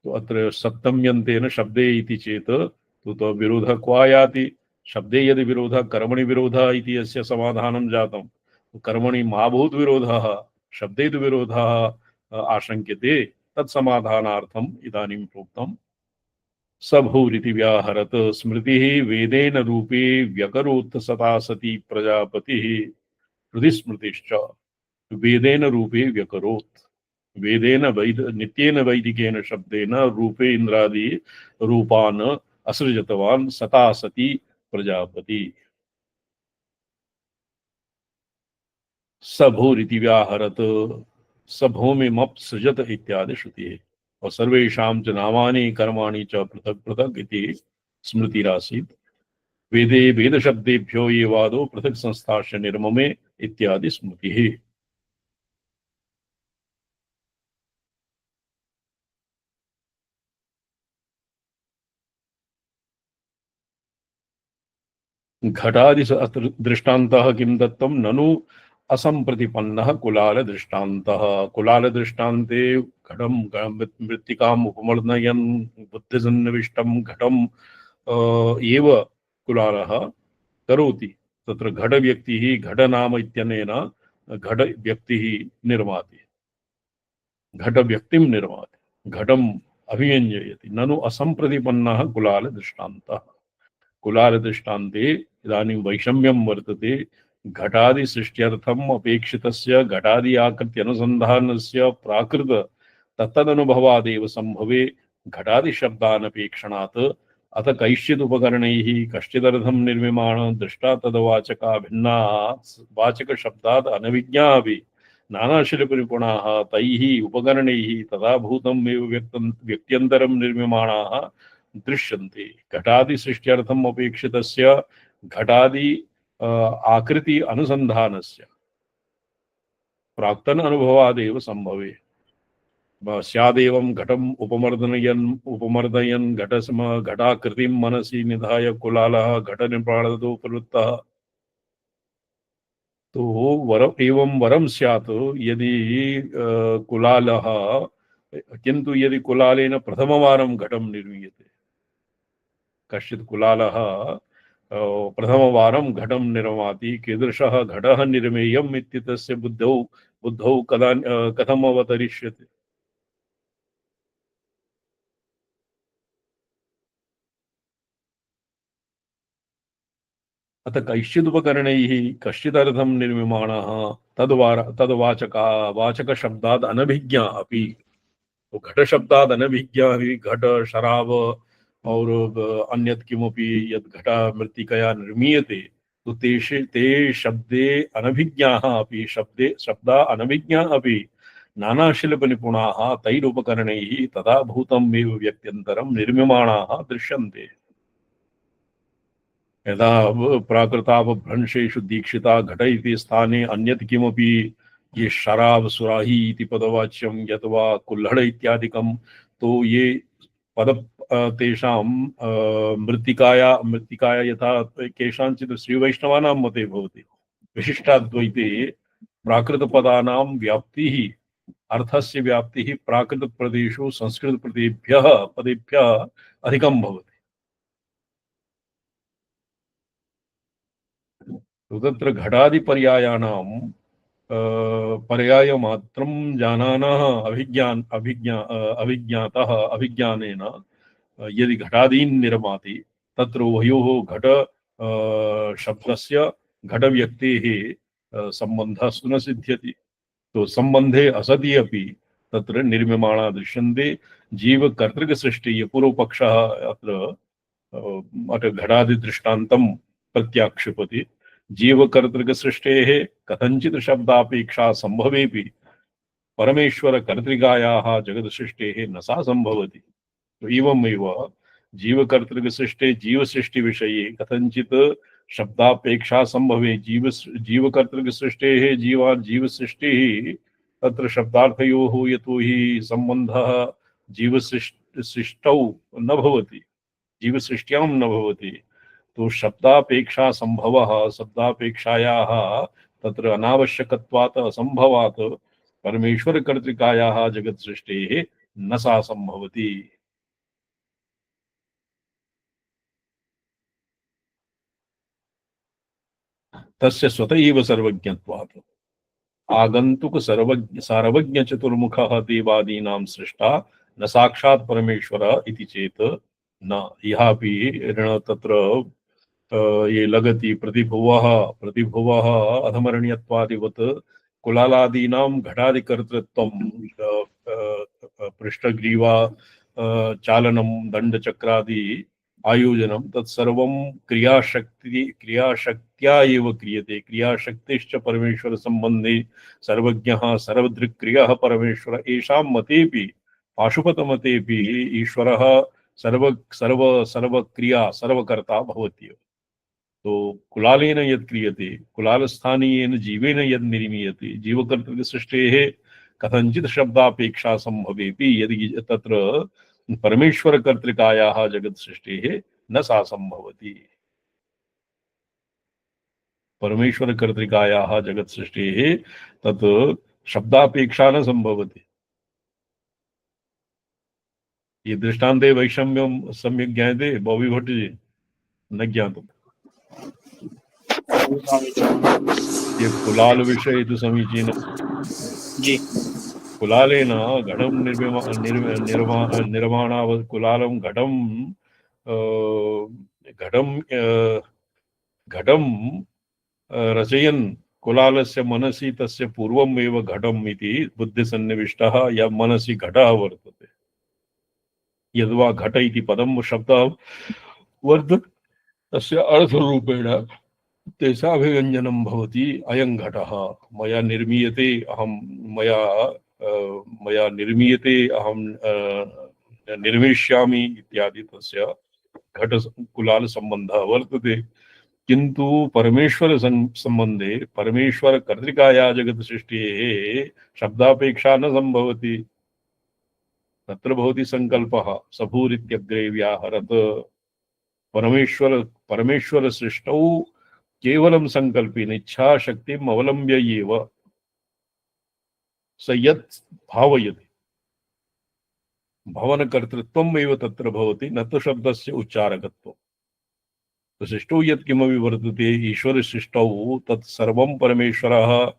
तो अत्र सप्तम्यन्तेन शब्दे इति चेत् तो विरोधः क्व याति? शब्दे यदि विरोधः कर्मणि विरोधः इति यस्य समाधानं जातं, तो कर्मणि मा भूत् विरोधः, शब्दे तु विरोधः आशंक्यते, तत्समाधानार्थम् इदानीं प्रोक्तम् सभूरिति व्याहरत। स्मृतिः वेदेन रूपे व्यकरोत् सता सती प्रजापतिः। हृदि स्मृतिश्च वेदेन रूपे व्यकरोत्। वेदेन नित्येन वैदिकेन शब्देन रूपे इंद्रादि रूपान् असृजतवान् सता सती प्रजापति। सभूरिति व्याहरत। सभूमि मप सृजत इत्यादि श्रुति है। और सर्वेषां च नामानि कर्माणि च पृथक् पृथक् इति स्मृतिरासीत्। वेदे वेद शब्देभ्यो ये वादो पृथक् संस्थाश्च निर्ममे इत्यादि स्मृति है। घटादि दृष्टान्तः किं दत्तं? ननु असंप्रतिपन्नः कुलाल दृष्टान्तः। कुलाल दृष्टान्ते घटं मृत्तिकाम् उपमर्दयन् बुद्धिसन्निविष्टं घटं एव कुलालः करोति। तत्र घट व्यक्तिः घट नाम इत्यनेन घट व्यक्तिः निर्माति, घट व्यक्तिं निर्माति, घटम् अभिव्यञ्जयति। ननु असंप्रतिपन्नः कुलाल दृष्टान्तः। कुलाल दृष्टान्ते इदानीं वैषम्यं वर्तते। घटादि सृष्ट्यर्थम् अपेक्षितस्य घटादि आकृति अनुसन्धानस्य प्राकृत तत्तदनुभवादेव संभवे घटादि शब्दानपेक्षणात्। अथ कैश्चित् उपकरणैः कश्चिदर्थं निर्मिमाण दृष्टा तदवाचका भिन्ना वाचक शब्दात् अनभिज्ञा अपि नानाशिल्पनिपुणाः तैः उपकरणैः तथा भूतमेव व्यक्त्यन्तरं निर्मिमाणाः दृश्यन्ते। घटादि सृष्ट्यर्थम् अपेक्षितस्य घटादि आकृति अनुसन्धानस्य प्राक्तन अनुभवादेव संभवे। स्यादेवं घटम् उपमर्दयन् घटाकृतिं मनसि निधाय कुलालः घट निर्माणतो प्रवृत्तः। तो एवं वरम स्यात् यदि कुलालः, किन्तु यदि कुलालेन प्रथमवारं घटं निर्मीयते, कश्चित् कुलालः प्रथमवारं घटं निर्माति, कीदृशः घटः निर्मेयम् इत्येतस्य बुद्धौ कथम् अवतरिष्यते? अत कैश्चिदुपकरणैः कश्चिदर्थं निर्मिमाणः तद्वाचका वाचकशब्दाद् अनभिज्ञा अपि। तो घट शब्दाद् अनभिज्ञा ही घट शराब और अन्यत् किमपि यद् घट मृत्तिकया निर्मीयते, तो ते शब्दे अनभिज्ञाः अपि, शब्दे शब्दा अनभिज्ञा अपि नानाशिल्पनिपुणाः तैरुपकरणैः तथा भूतमेव व्यक्त्यन्तरं निर्म्यमाणाः दृश्यन्ते। यदा प्राकृतावभ्रंशेषु दीक्षिता घट इति स्थाने अन्यत् किमपि, ये शराब सुराही इति पदवाच्यं यथवा कुल्हड़ इत्यादिकं, तो ये पद तेषां मृत्तिकाया यथा केषाञ्चित् श्रीवैष्णवानां मते भवति विशिष्टाद्वैते प्राकृतपदानां व्याप्तिः, अर्थस्य व्याप्तिः प्राकृतप्रदेशु संस्कृतप्रदेभ्यः पदेभ्यः अधिकं भवति। तत्र घटादिपर्यायाणां पर्यायमात्रं जानानः अभिज्ञातः अभिज्ञानेन यदि घटादीन् निर्माति, तत्र उभयोः घट शब्दस्य घट व्यक्तेः सम्बन्धः न सिद्ध्यति। तो संबंधे असति अपि तत्र निर्म्यमाणा दृश्यन्ते। जीवकर्तृकसृष्टिः पूर्वपक्षः अत्र घटादिदृष्टान्तं प्रत्याक्षिपति। जीवकर्तृकसृष्टेः कथञ्चित् शब्दापेक्षा संभवेपि परमेश्वर कर्तृकायाः जगत्सृष्टेः न सा संभवति। तो एवमेव जीवकर्तृकसृष्टे जीवसृष्टिविषये कथञ्चित् शब्दापेक्षा संभवे। जीवकर्तृकसृष्टेः जीवसृष्टिः तत्र शब्दार्थयोः यतो हि सम्बन्धः जीवसृष्टौ न भवति, जीवसृष्ट्यां न भवति, तो शब्दापेक्षा संभवः शब्दापेक्षायाः तत्र अनावश्यकत्वात् असंभवात् परमेश्वर कर्तृकायाः जगत् सृष्टेः न सा संभवति। तस्य स्वत एव सर्वज्ञत्वात् आगंतुक सर्वज्ञ सार्वज्ञ चतुर्मुखः देवादीनां सृष्टा न साक्षात् परमेश्वर इति चेत न। इहापि ऋण तत्र ये लगति प्रतिभुवः प्रतिभुवः अधमरण्यत्वादिवत् कुलालादीनां घटादिकर्तृत्वं पृष्ठग्रीवा चालनं दण्डचक्रादि आयोजनं तत्सर्वं क्रियाशक्त्या एव क्रियते। क्रियाशक्तिश्च परमेश्वर संबन्धे सर्वज्ञः सर्वदृक् क्रियः परमेश्वर एषां मतेपि पाशुपतमतेपि ईश्वरः सर्व सर्व सर्वक्रिया सर्वकर्ता भवत्येव। तो कुलालेन यत् क्रियते कुलालस्थानीयेन जीवेन यद् निर्मीयते जीवकर्तृसृष्टेः कथंचित् शब्दापेक्षा संभवेपि यदि तत्र परमेश्वर कर्तृकायाः जगत् सृष्टेः न सा संभवति। परमेश्वर कर्तृकायाः जगत् सृष्टेः तत् शब्दापेक्षा न संभवति। ये दृष्टान्ते वैषम्यं सम्यक् ज्ञायते बॉबी भट्ट जी? न ज्ञातम्। ये कुलाल विषय तो समीचीनम् जी। कुलालेन घटं निर्माणावत् कुलालं घटं घटं घटं रचयन् कुलालस्य मनसि तस्य पूर्वम् एव घटम् इति बुद्धिसन्निविष्टः या मनसि घटः वर्तते। यद्वा घट इति पदं शब्दः वर्तते तस्य अर्थरूपेण तेषाभिव्यञ्जनं भवति अयं घटः मया निर्मीयते अहं मया मया निर्मीयते अहं निर्मिष्यामि इत्यादि तस्य घट कुलाल संबंधः वर्तते। किंतु परमेश्वर संबंधे परमेश्वर कर्तृकाया जगत् सृष्टेः शब्दापेक्षा न संभवति। तत्र भवति संकल्पः सभूरित्यग्रे व्याहरत। परमेश्वर सृष्टौ केवलं संकल्पेन इच्छा शक्तिम् अवलंब्य एव स यत् भावयति भवनकर्तृत्वम् एव तत्र भवति न तु शब्दस्य उच्चारकत्वम्। तो सृष्टौ यत् किमपि वर्तते ईश्वरसृष्टौ तत् सर्वं परमेश्वरः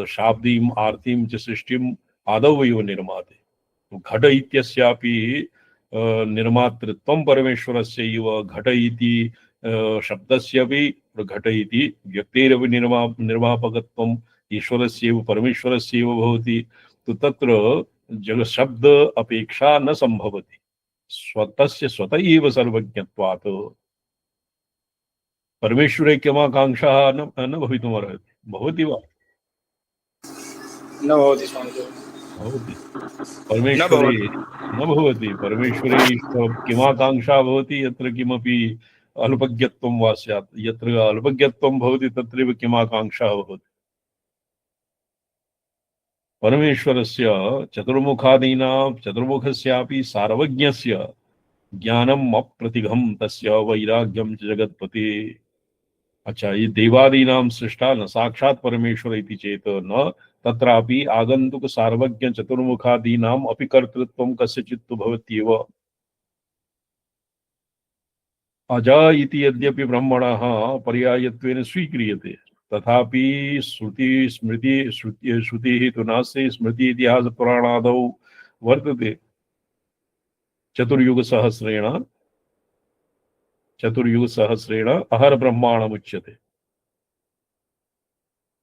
शाब्दीम् आर्तिं च सृष्टिम् आदौ एव निर्माति। घट इत्यस्यापि निर्मातृत्वं परमेश्वरस्यैव। घट इति शब्दस्यापि घट इति व्यक्तेरपि निर्मापकत्वम् ईश्वरस्यैव परमेश्वरस्यैव भवति। तो तत्र जगशब्द अपेक्षा न संभवति। स्वतस्य स्वत एव सर्वज्ञत्वात् परमेश्वरे किमाकांक्षा न भवितुमर्हति। भवति वा? न भवति स्वामिजो। भवति। परमेश्वरे न भवति। परमेश्वरे किमाकांक्षा भवति यत्र किमपि अल्पज्ञत्वं वा स्यात्। यत्र अल्पज्ञत्वं भवति तत्रैव किमाकांक्षा भवति। परमेश्वरस्य चतुर्मुखादीनां चतुर्मुखस्यापि सार्वज्ञस्य ज्ञानम् अप्रतिघं तस्य वैराग्यं च जगत्पते। अच्छा, ये देवादीनां सृष्टा न साक्षात् परमेश्वर इति चेत न तत्रापि आगंतुक सार्वज्ञ चतुर्मुखादीनाम् अपि कर्तृत्वं कस्यचित् तु भवत्येव। अजा इति यद्यपि ब्रह्मणः पर्यायत्वेन स्वीक्रियते तथापि श्रुतिः तु नास्ति। स्मृति इतिहास पुराणादौ वर्तते। चतुर्युगसहस्रेण अहर ब्रह्माणमुच्यते।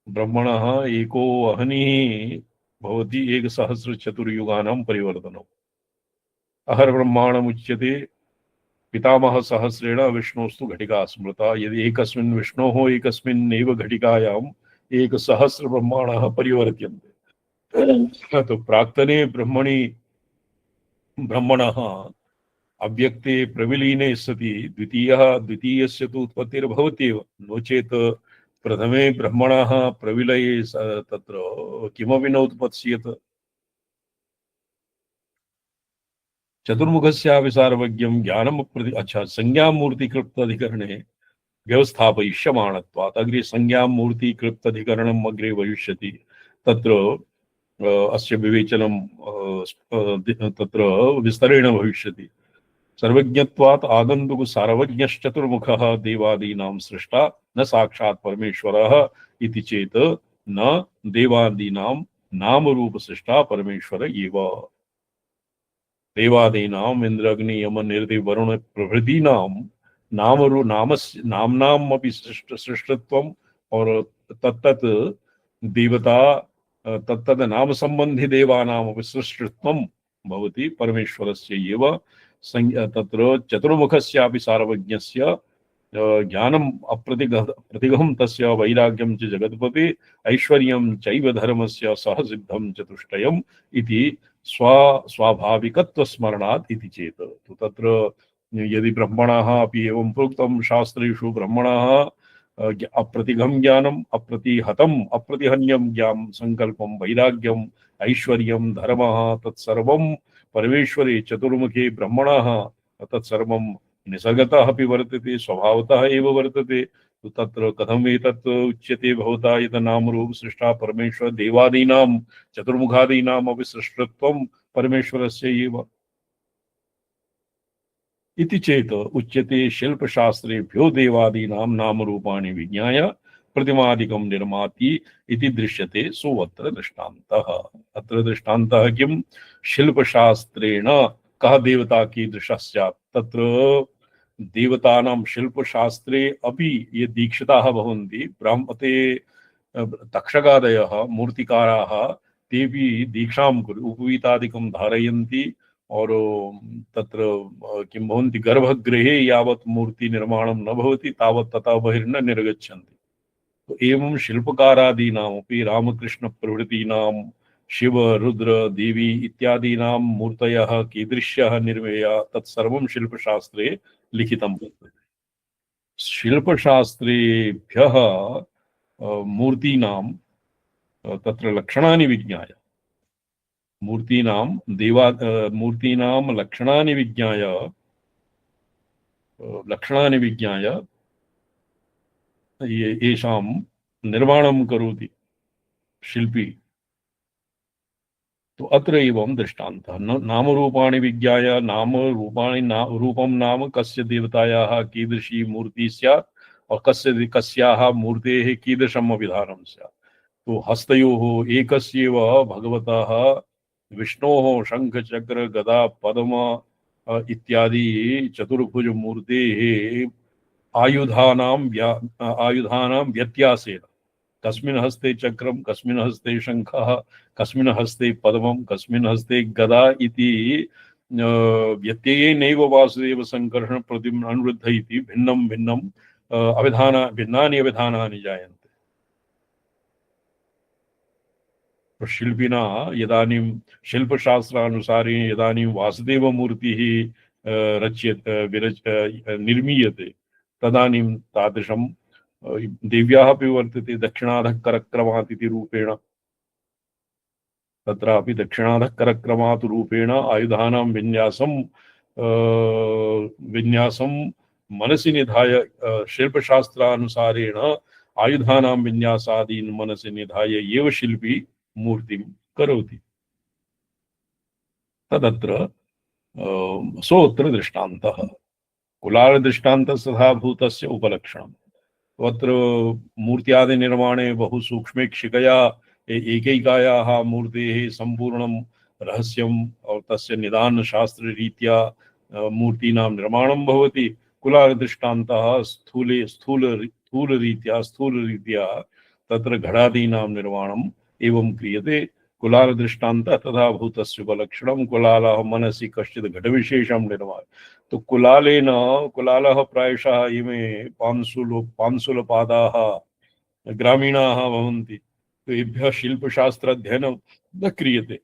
ब्रह्मणः एको अहनिः भवति एकसहस्रचतुर्युगानां परिवर्तनम्। अहर ब्रह्माणमुच्यते। पितामह सहस्रेण विष्णोस्तु घटिका स्मृता। यदि एकस्मिन् विष्णोः एकस्मिन्नेव घटिकायाम् एकसहस्र ब्रह्माणः परिवर्त्यन्ते तो प्राक्तने ब्रह्मणि ब्रह्मणः अव्यक्ते प्रविलीने सति द्वितीयस्य तु उत्पत्तिर्भवत्येव। नो चेत् प्रथमे ब्रह्मणः प्रविलये तत्र किमपि न उत्पत्स्येत। चतुर्मुखस्यापि सार्वज्ञं ज्ञानम् अच्छा संज्ञामूर्तिकृप्ताधिकरणे व्यवस्थापयिष्यमाणत्वात्। अग्रे संज्ञामूर्तिकृप्ताधिकरणम् अग्रे भविष्यति। तत्र अस्य विवेचनं तत्र विस्तरेण भविष्यति। सर्वज्ञत्वात् आगन्तुक सार्वज्ञश्चतुर्मुखः देवादीनां सृष्टा न साक्षात् परमेश्वरः इति चेत् न देवादीनां नामरूप सृष्टा परमेश्वर एव। देवादीनाम् इंद्र अग्नि यम निर्देव वरुण प्रभृतीनां नाम्नाम् अपि सृष्टत्वम् और तत्तत् देवता तत्तद नाम संबंधी देवानाम् अपि सृष्टत्वम् भवति परमेश्वरस्य एव। तत्र चतुर्मुखस्यापि सार्वज्ञस्य ज्ञानम् प्रतिघं तस्य वैराग्यं च जगत्पति ऐश्वर्यं चैव धर्मस्य सह सिद्धं चतुष्टयम् इति स्वाभाविकत्वस्मरणात् इति चेत् तो तत्र यदि ब्रह्मणः अपि एवं प्रोक्तं शास्त्रेषु ब्रह्मणः अप्रतिघं ज्ञानम् अप्रतिहतम् अप्रतिहन्यं ज्ञानं संकल्पं वैराग्यम् ऐश्वर्यं धर्मः तत्सर्वं परमेश्वरे चतुर्मुखे ब्रह्मणः तत्सर्वं निसर्गतः अपि वर्तते स्वभावतः एव वर्तते। तो तत्र कथम् एतत् उच्यते भवता यत् नामरूप सृष्टा परमेश्वर देवादीनां चतुर्मुखादीनाम् अपि सृष्टत्वं परमेश्वरस्य एव इति चेत् उच्यते शिल्पशास्त्रेभ्यो देवादीनां नामरूपाणि विज्ञाय प्रतिमादिकं निर्माति इति दृश्यते सोऽत्र दृष्टान्तः। अत्र दृष्टान्तः किं शिल्पशास्त्रेण कः देवता कीदृशः स्यात् तत्र देवतानां शिल्पशास्त्रे अपि ये दीक्षिताः भवन्ति ब्राह्मते तक्षकादयः मूर्तिकाराः तेपि दीक्षां उपवीतादिकं धारयन्ति और तत्र किं भवन्ति गर्भगृहे यावत् मूर्ति निर्माणं न भवति तावत् ततः बहिर्न निर्गच्छन्ति। तो एवं शिल्पकारादीनामपि रामकृष्ण प्रभृतीनां शिव रुद्र देवी इत्यादीनां मूर्तयः कीदृश्यः निर्मेया तत्सर्वं शिल्पशास्त्रे लिखितं वर्तते। शिल्पशास्त्रेभ्यः मूर्तीनां तत्र लक्षणानि विज्ञाय मूर्तीनां लक्षणानि विज्ञाय येषां निर्माणं करोति शिल्पी। तो अत्र एवं दृष्टान्तः नामरूपाणि विज्ञाय रूपं नाम कस्य देवतायाः कीदृशी मूर्ति स्यात् और कस्याः मूर्तेः कीदृशम् अभिधानं स्यात्। तो हस्तयोः एकस्यैव भगवतः विष्णोः शंख चक्र गदा पद्म इत्यादि चतुर्भुज मूर्तेः आयुधानां व्यत्यासेन कस्मिन् हस्ते चक्रं कस्मिन् हस्ते शंखः कस्मिन् हस्ते पद्मं कस्मिन् हस्ते गदा इति व्यत्ययेनैव वासुदेव संकर्षण प्रतिम अनुरुद्ध इति भिन्नानि अभिधानानि जायन्ते। शिल्पिना यदानीं शिल्पशास्त्रानुसारेण यदानीं वासुदेवमूर्तिः निर्मीयते तदानीं तादृशं देव्याः अपि वर्तते दक्षिणाधः करक्रमात् इति रूपेण। तत्रापि दक्षिणाधः करक्रमात् रूपेण आयुधानां विन्यासं मनसि निधाय शिल्पशास्त्रानुसारेण आयुधानां विन्यासादीन् मनसि निधाय एव शिल्पी मूर्तिं करोति। तदत्र सोऽत्र दृष्टान्तः कुलालदृष्टान्तस्तथा भूतस्य उपलक्षणम्। अत्र मूर्त्यादि निर्माणे बहु सूक्ष्मेक्षिकया एकैकायाः मूर्तेः सम्पूर्णं रहस्यं और तस्य निदान शास्त्र रीत्या मूर्तीनां निर्माणं भवति। कुलालदृष्टान्तः स्थूल रीत्या तत्र घटादीनां निर्माणम् एवं क्रियते। कुलाल दृष्टान्तः तथा भूतस्य उपलक्षणं कुलालः मनसि कश्चित् घटविशेषं निर्माय। तो कुलालः प्रायशः इमे पांसुलपादाः ग्रामीणाः भवन्ति। तो एभ्यः शिल्पशास्त्राध्ययनं न क्रियते।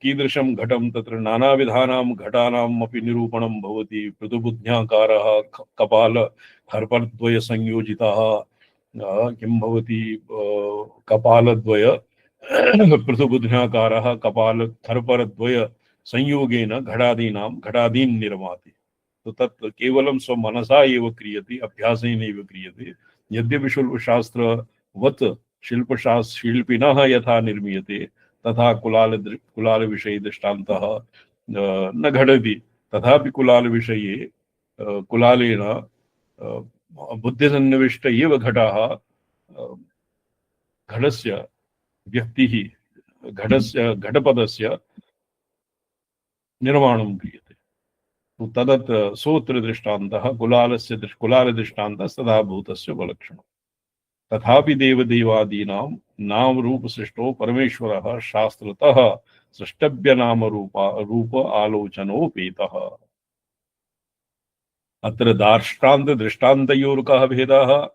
कीदृशं घटं तत्र नानाविधानां घटानाम् अपि निरूपणं भवति। पृथुबुद्ध्याकारः कपाल हर्पद्वय संयोजितः किं भवति कपालद्वय पृथुबुद्ध्याकारः कपाल थर्परद्वय संयोगेन घटादीन् निर्माति। तो तत् केवलं स्वमनसा एव क्रियते अभ्यासेन एव क्रियते। यद्यपि शिल्पशास्त्रवत् शिल्पिनः यथा निर्मीयते तथा कुलाल विषये दृष्टान्तः न घटति, तथापि कुलाल विषये कुलालेन बुद्धिसन्निविष्ट एव घटः घटस्य व्यक्तिः घटस्य घटपदस्य निर्माणं क्रियते। तदत्र सोऽत्र दृष्टान्तः कुलालदृष्टान्तस्तथा भूतस्य उपलक्षणम्। तथापि देवदेवादीनां नाम रूप सृष्टो परमेश्वरः शास्त्रतः सृष्टव्य नाम रूप आलोचनोपेतः। अत्र दार्ष्टान्त दृष्टान्तयोर्कः भेदः?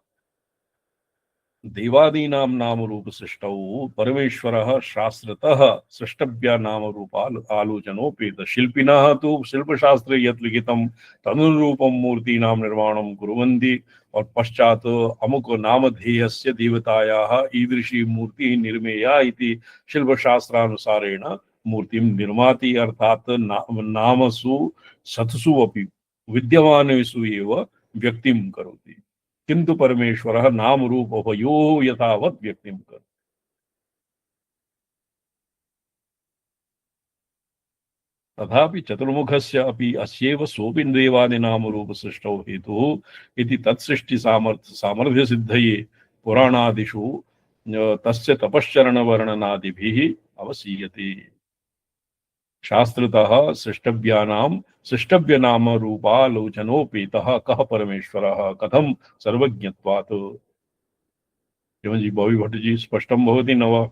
देवादीनां नाम रूप सृष्टौ परमेश्वरः शास्त्रतः सृष्टव्या नाम रूप आलोचनोपेत। शिल्पिनः तु शिल्पशास्त्रे यत् लिखितं तदनुरूपं मूर्तीनां निर्माणं कुर्वन्ति और पश्चात् अमुक नामधेयस्य देवतायाः ईदृशी मूर्तिः निर्मेया इति शिल्पशास्त्रानुसारेण मूर्तिं निर्माति। अर्थात् नामसु सत्सु अपि विद्यमानेषु एव व्यक्तिं करोति, किंतु परमेश्वरः नाम रूप उभयोः यथावत् व्यक्तिं करोति। तथापि चतुर्मुखस्य अपि अस्यैव सोऽपि देवादिनाम रूप सृष्टौ हेतुः इति तत्सृष्टि सामर्थ्य सिद्धये पुराणादिषु तस्य तपश्चरणवर्णनादिभिः अवसीयते। शास्त्रतः सृष्टव्य नाम रूपालोचनोपेतः कः परमेश्वरः कथं सर्वज्ञत्वात्। एवं जी बॉबी भट्ट जी स्पष्टं भवति न वा?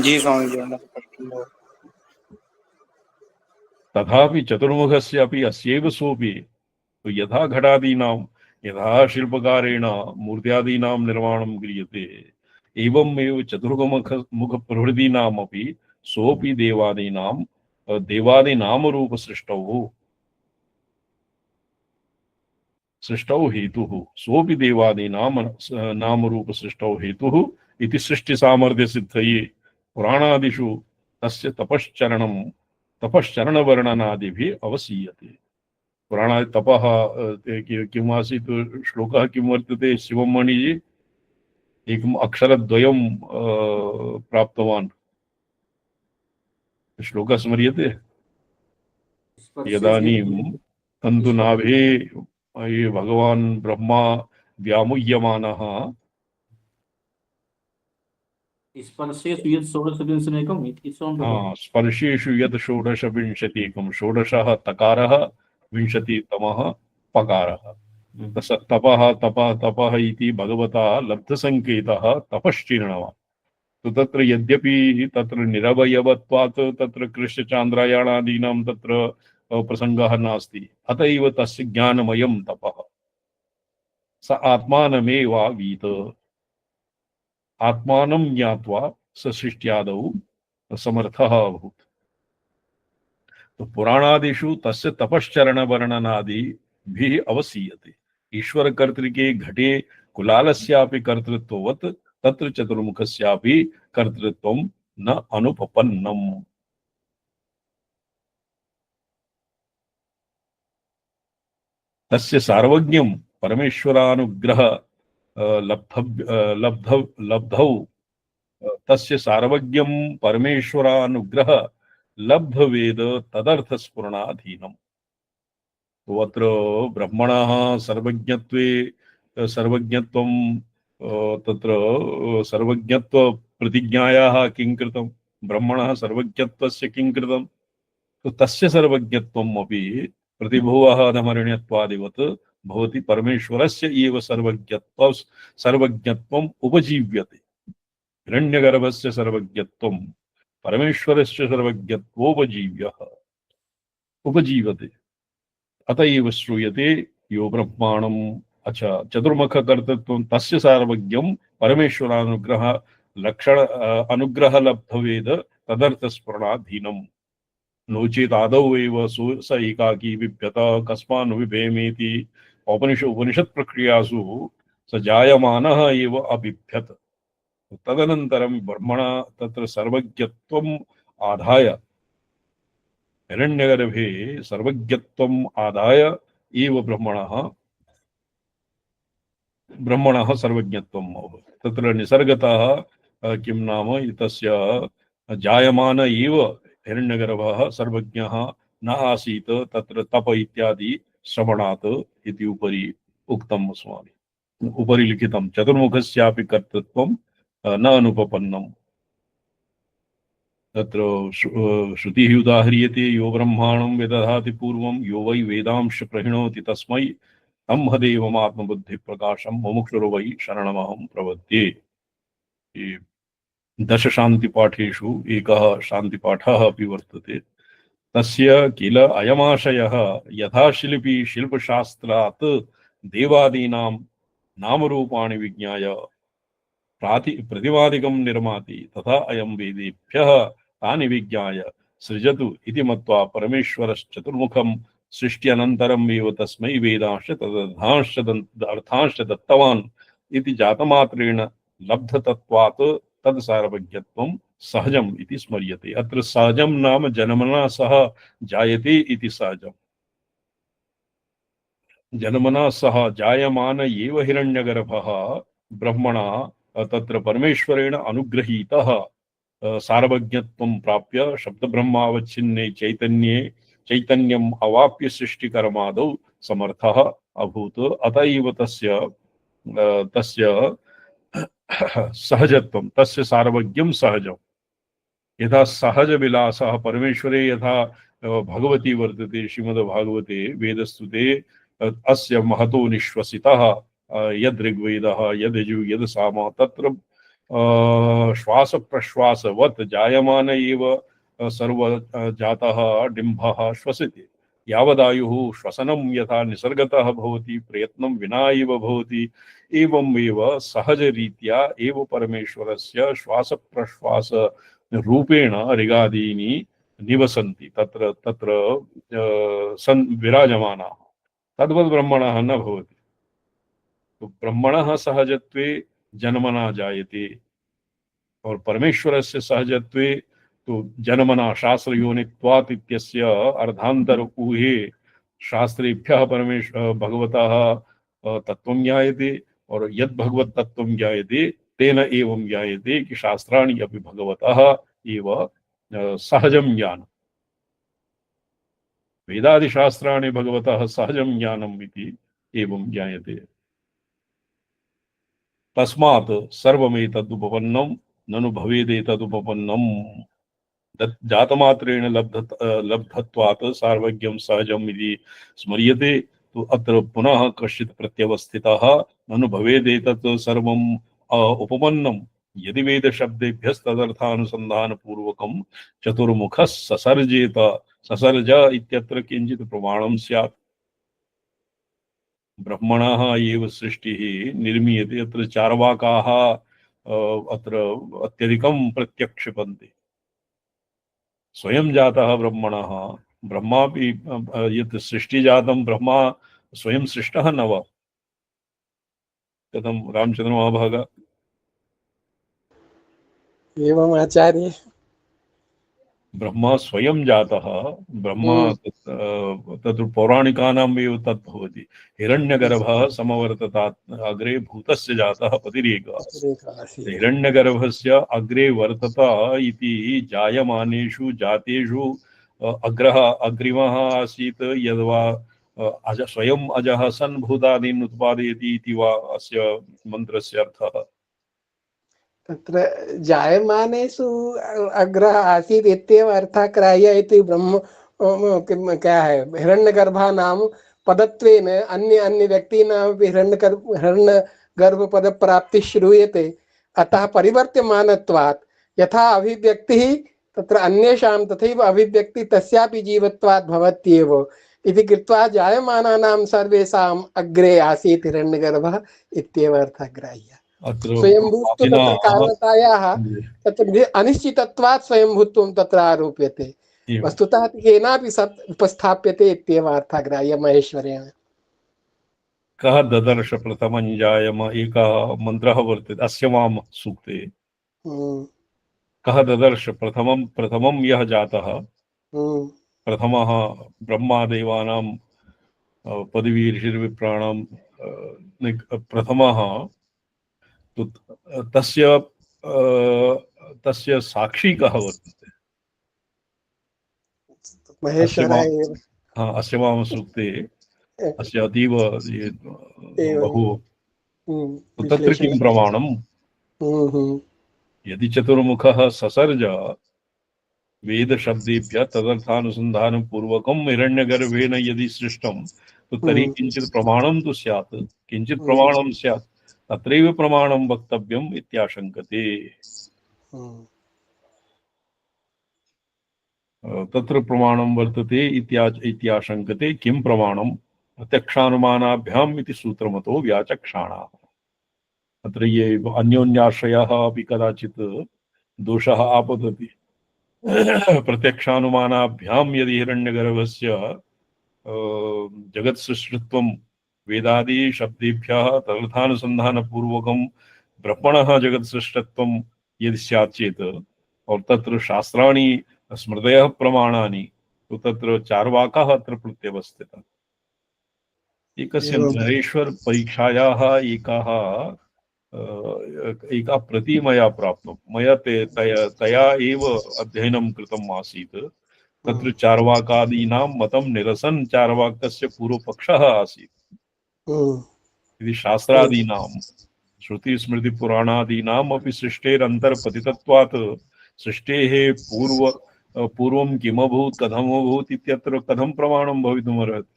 जी स्वामी जी। तथापि चतुर्मुखस्य अपि अस्यैव सोऽपि तो यथा घटादीनां यथा शिल्पकारेण मूर्त्यादीनां निर्माणं क्रियते एवमेव चतुर्मुख प्रभृतीनामपि सोऽपि देवादीनाम रूप सृष्टौ हेतुः सोऽपि देवादीनां नाम रूप सृष्टौ हेतुः इति सृष्टि सामर्थ्य सिद्धये पुराणादिषु तस्य तपश्चरण वर्णनादिभिः अवसीयते। पुराणादि तपः किम् आसीत्, श्लोकः किं वर्तते शिवमणि जी? एकम् अक्षरद्वयं प्राप्तवान्, श्लोकः स्मर्यते? यदानीं तन्तुनाभे ये भगवान् ब्रह्मा व्यामुह्यमानः स्पर्शेषु यत् षोडशविंशतिकं, षोडशः तकारः विंशतितमः पकारः। तपः तपः तपः इति भगवता लब्धसंकेतः तपश्चीर्णवान्। तो तत्र यद्यपि तत्र निरवयवत्वात् तत्र कृष्णचान्द्रायणादीनां तत्र प्रसंगः नास्ति, अत एव तस्य ज्ञानमयं तपः। स आत्मानमेवावीत, आत्मानं ज्ञात्वा स सृष्ट्यादौ समर्थः अभूत्। तो पुराणादिषु तस्य तपश्चरण वर्णनादिभिः अवसीयते। ईश्वर कर्तृके घटे कुलालस्यापि कर्तृत्ववत् तत्र चतुर्मुखस्यापि कर्तृत्वं न अनुपपन्नम्। तस्य सार्वज्ञं परमेश्वरानुग्रह लब्धौ तस्य सार्वज्ञं परमेश्वरानुग्रह लब्धवेद तदर्थस्फुरणाधीनम्। तो अत्र ब्रह्मणः सर्वज्ञत्वे सर्वज्ञत्वं तत्र सर्वज्ञत्वप्रतिज्ञायाः किं कृतं, ब्रह्मणः सर्वज्ञत्वस्य किं कृतं? तो तस्य सर्वज्ञत्वम् अपि प्रतिभुवः अधमर्ण्यत्वादिवत् भवति परमेश्वरस्य एव सर्वज्ञत्वम् उपजीव्यते। हिरण्यगर्भस्य सर्वज्ञत्वं परमेश्वरस्य सर्वज्ञत्वोपजीव्यः उपजीवते। अत एव श्रूयते यो ब्रह्माणम् अच्छा चतुर्मुख कर्तृत्वं तस्य सार्वज्ञं परमेश्वरानुग्रह लक्षण अनुग्रह लब्धवेद तदर्थस्फुरणाधीनम्। नो चेत् आदौ एव स एकाकी बिभ्यत कस्मान् बिभेमेति उपनिषत् प्रक्रियासु स जायमानः एव अबिभ्यत। तदनन्तरं ब्रह्मणा तत्र सर्वज्ञत्वम् आधाय हिरण्यगर्भे सर्वज्ञत्वम् आदाय एव ब्रह्मणः सर्वज्ञत्वम् अभवत्। तत्र निसर्गतः किं नाम तस्य जायमान एव हिरण्यगर्भः सर्वज्ञः न आसीत् तत्र तप इत्यादि श्रवणात् इति उपरि उक्तम् अस्माभिः, उपरि लिखितं चतुर्मुखस्यापि कर्तृत्वं न अनुपपन्नम्। तत्र श्रुतिः उदाह्रियते यो ब्रह्माणं विदधाति पूर्वं यो वै वेदांश प्रणोति तस्मै तं हदेवमात्मबुद्धिप्रकाशं मुमुक्षुर्वै शरणमहं प्रपद्ये। ये दशशान्तिपाठेषु एकः शान्तिपाठः अपि वर्तते। तस्य किल अयमाशयः यथा शिल्पी शिल्पशास्त्रात् देवादीनां नामरूपाणि विज्ञाय प्रतिमादिकं निर्माति तथा अयं वेदेभ्यः तानि विज्ञाय सृजतु इति मत्वा परमेश्वरश्चतुर्मुखं सृष्ट्यनन्तरम् एव तस्मै वेदांश तदर्थांश दत्तवान् इति जातमात्रेण लब्धतत्वात् तत्सार्वज्ञत्वं सहजम् इति स्मर्यते। अत्र सहजं नाम जन्मना सह जायते इति सहजम्। जन्मना सह जायमान एव हिरण्यगर्भः ब्रह्मणा तत्र परमेश्वरेण अनुगृहीतः सार्वज्ञत्वं प्राप्य शब्दब्रह्मावच्छिन्ने चैतन्यम् अवाप्य सृष्टिकर्मादौ समर्थः अभूत्। अत एव तस्य सहजत्वं, तस्य सार्वज्ञं सहजम्। यथा सहज विलासः परमेश्वरे यथा भगवती वर्तते श्रीमद्भागवते वेदस्तुते अस्य महतो निश्वसितः यद् ऋग्वेदः यद् यजुः यद् सामः तत्र श्वास प्रश्वासवत् जायमान एव सर्व जातः डिम्भः श्वसति। यावदायुः श्वसनं यथा निसर्गतः भवति प्रयत्नं विना एव भवति एवमेव सहजरीत्या एव परमेश्वरस्य श्वास प्रश्वास रूपेण ऋगादीनि निवसन्ति तत्र तत्र सन् विराजमानाः। तद्वद् ब्रह्मणः न भवति। तो ब्रह्मणः सहजत्वे जन्मना जायते और परमेश्वरस्य सहजत्वे तो जन्मना शास्त्रयोनित्वात् इत्यस्य अर्धान्तर ऊहे शास्त्रेभ्यः भगवतः तत्त्वं ज्ञायते और यद् भगवत् तत्त्वं ज्ञायते तेन एवं ज्ञायते कि शास्त्राणि अपि भगवतः एव सहजं ज्ञानम्। वेदादिशास्त्राणि भगवतः सहजं ज्ञानम् इति एवं ज्ञायते। तस्मात् सर्वमेतदुपपन्नं ननु भवेदेतदुपपन्नम्। जातमात्रेण लब्धत्वात् सार्वज्ञं सहजम् इति स्मर्यते। तो अत्र पुनः कश्चित् प्रत्यवस्थितः ननु भवेदेतत् सर्वम् उपपन्नं यदि वेदशब्देभ्यस्तदर्थानुसन्धानपूर्वकं चतुर्मुखः ससर्जेत। ससर्ज इत्यत्र किञ्चित् प्रमाणं स्यात्। ब्रह्मणः एव सृष्टिः निर्मीयते। अत्र चार्वाकाः अत्र अत्यधिकं प्रत्यक्षिपन्ति। स्वयं जातः ब्रह्मणः ब्रह्मापि यत् सृष्टिजातं ब्रह्मा स्वयं सृष्टः न वा? कथं रामचन्द्रमहाभाग? एवम् आचार्य। ब्रह्मा स्वयं जातः। ब्रह्मा तत्र पौराणिकानाम् एव तत् भवति। हिरण्यगर्भः समवर्ततात् अग्रे भूतस्य जातः पतिरेकः। हिरण्यगर्भस्य अग्रे वर्तत इति जायमानेषु जातेषु अग्रिमः आसीत् यद्वा स्वयं अजः सन् भूतादीन् उत्पादयति इति वा अस्य मन्त्रस्य अर्थः? तत्र जायमानेषु अग्रः आसीत् इत्येव अर्थः ग्राह्य इति ब्रह्म क्या है हिरण्यगर्भा नाम पदत्वेन अन्य अन्य व्यक्तीनामपि हिरण्यगर्भ प्राप्ति श्रूयते। अतः परिवर्त्यमानत्वात् यथा अभिव्यक्तिः तत्र अन्येषां तथैव अभिव्यक्ति तस्यापि जीवत्वात् भवत्येव इति कृत्वा जायमानानां सर्वेषाम् अग्रे आसीत् हिरण्यगर्भः इत्येव अर्थः ग्राह्यः। स्वयंभूत्व तत्र कारणतायाः तत्र अनिश्चितत्वात् स्वयंभूत्वं तत्र आरोप्यते। वस्तुतः केनापि सत् उपस्थाप्यते इत्येव अर्थः ग्राह्यः महेश्वरेण। कः ददर्श प्रथमं जायम एकः मन्त्रः वर्तते अस्य वाम सूक्ते। कः ददर्श प्रथमं यः जातः प्रथमः ब्रह्मादेवानां पदवी ऋषिर्विप्राणां प्रथमः तस्य तस्य साक्षी कः वर्तते? महेश्वरः एव। अस्य वाम सूक्ते अस्य अतीव एवं बहु तत्र किं प्रमाणम्? यदि चतुर्मुखः ससर्ज वेद शब्देभ्यः तदर्थानुसंधान पूर्वकं हिरण्यगर्भेण यदि सृष्टं तो तर्हि किंचित् प्रमाणं तु स्यात्, किंचित् प्रमाणं स्यात्, तत्रैव प्रमाणं वक्तव्यम् इत्याशंकते। तत्र प्रमाणं वर्तते इत्याशंकते। किं प्रमाणं? प्रत्यक्षानुमानाभ्याम् इति सूत्रमतो व्याचक्षाणाः। अत्र ये अन्योन्याश्रयः अपि कदाचित् दोषः आपतति। प्रत्यक्षानुमानाभ्याम यदि हिरण्यगर्भस्य जगत्सृष्टित्वं वेदादि शब्देभ्यः तदर्थानुसन्धानपूर्वकं ब्रह्मणः जगत्सृष्टित्वं यदि स्यात् चेत् और तत्र शास्त्राणि स्मृतयः प्रमाणानि, तो तत्र चार्वाकाः अत्र प्रत्यवस्थिताः। एकस्य नरेश्वर परीक्षायाः एका प्रति मया प्राप्तं। मया तया एव अध्ययनं कृतम् आसीत्। तत्र चार्वाकादीनां मतं निरसन् चार्वाकस्य पूर्वपक्षः आसीत्। यदि शास्त्रादीनां श्रुतिस्मृतिपुराणादीनाम् अपि सृष्टेरन्तर्पतितत्वात् सृष्टेः पूर्वं किमभूत् कथमभूत् इत्यत्र कथं प्रमाणं भवितुमर्हति?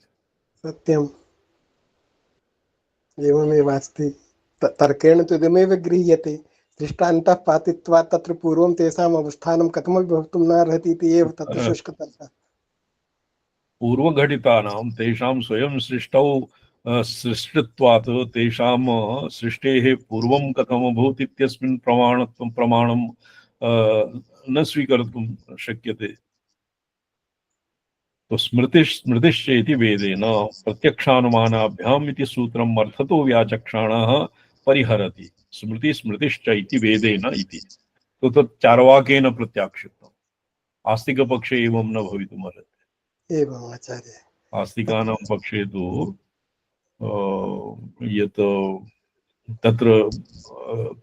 सत्यम्, एवमेवास्ति। तर्केण तु इदमेव गृह्यते, दृष्टान्तः पातित्वात् तत्र पूर्वं तेषाम् अवस्थानं कथमपि भवितुं नार्हति इति एव तत्र शुष्कतर्कः। पूर्वघटितानां तेषां स्वयं सृष्टित्वात् तेषां सृष्टेः पूर्वं कथमभूत् इत्यस्मिन् प्रमाणं न स्वीकर्तुं शक्यते। तो स्मृतिश्चेति वेदेन प्रत्यक्षानुमानाभ्याम् इति सूत्रम् अर्थतो व्याचक्षाणः परिहरति। स्मृतिश्च इति वेदेन इति। तो तत् चार्वाकेन प्रत्याक्षितम्। आस्तिकपक्षे एवं न भवितुमर्हति। एवम् आचार्य। आस्तिकानां पक्षे तु यत् तत्र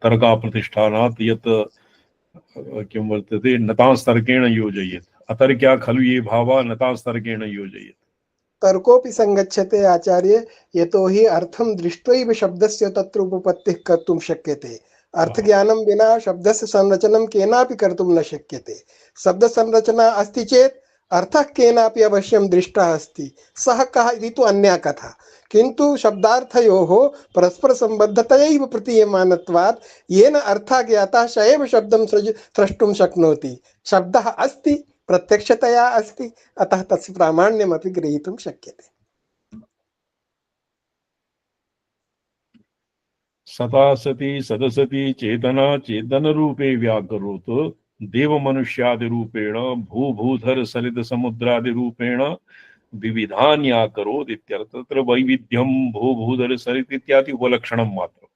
तर्काप्रतिष्ठानात् यत् किं वर्तते नतास्तर्केण योजयेत्। अतर्क्या खलु ये भावा नतास्तर्केण योजयेत्। तर्कोऽपि संगच्छते आचार्य, यतोहि अर्थं दृष्ट्वैव शब्दस्य तत्र उपपत्तिः कर्तुं शक्यते। अर्थज्ञानं विना शब्दस्य संरचनं केनापि कर्तुं न शक्यते। शब्दसंरचना अस्ति चेत् अर्थः केनापि अवश्यं दृष्टः अस्ति, सः कः इति तु अन्या कथा। किन्तु शब्दार्थयोः परस्परसम्बद्धतयैव प्रतीयमानत्वात् येन अर्थः ज्ञातः स एव शब्दं स्रष्टुं शक्नोति। शब्दः अस्ति, प्रत्यक्षतया अस्ति, अतः तस्य प्रामाण्यमपि ग्रहीतुं शक्यते। सता सती सदसती चेतना चेतनरूपे व्याकरोत् देवमनुष्यादिरूपेण भूभूधर सलित समुद्रादिरूपेण विविधान्याकरोत् इत्यर्थ। तत्र वैविध्यं भूभूधर सलित इत्यादि उपलक्षणं मात्रम्।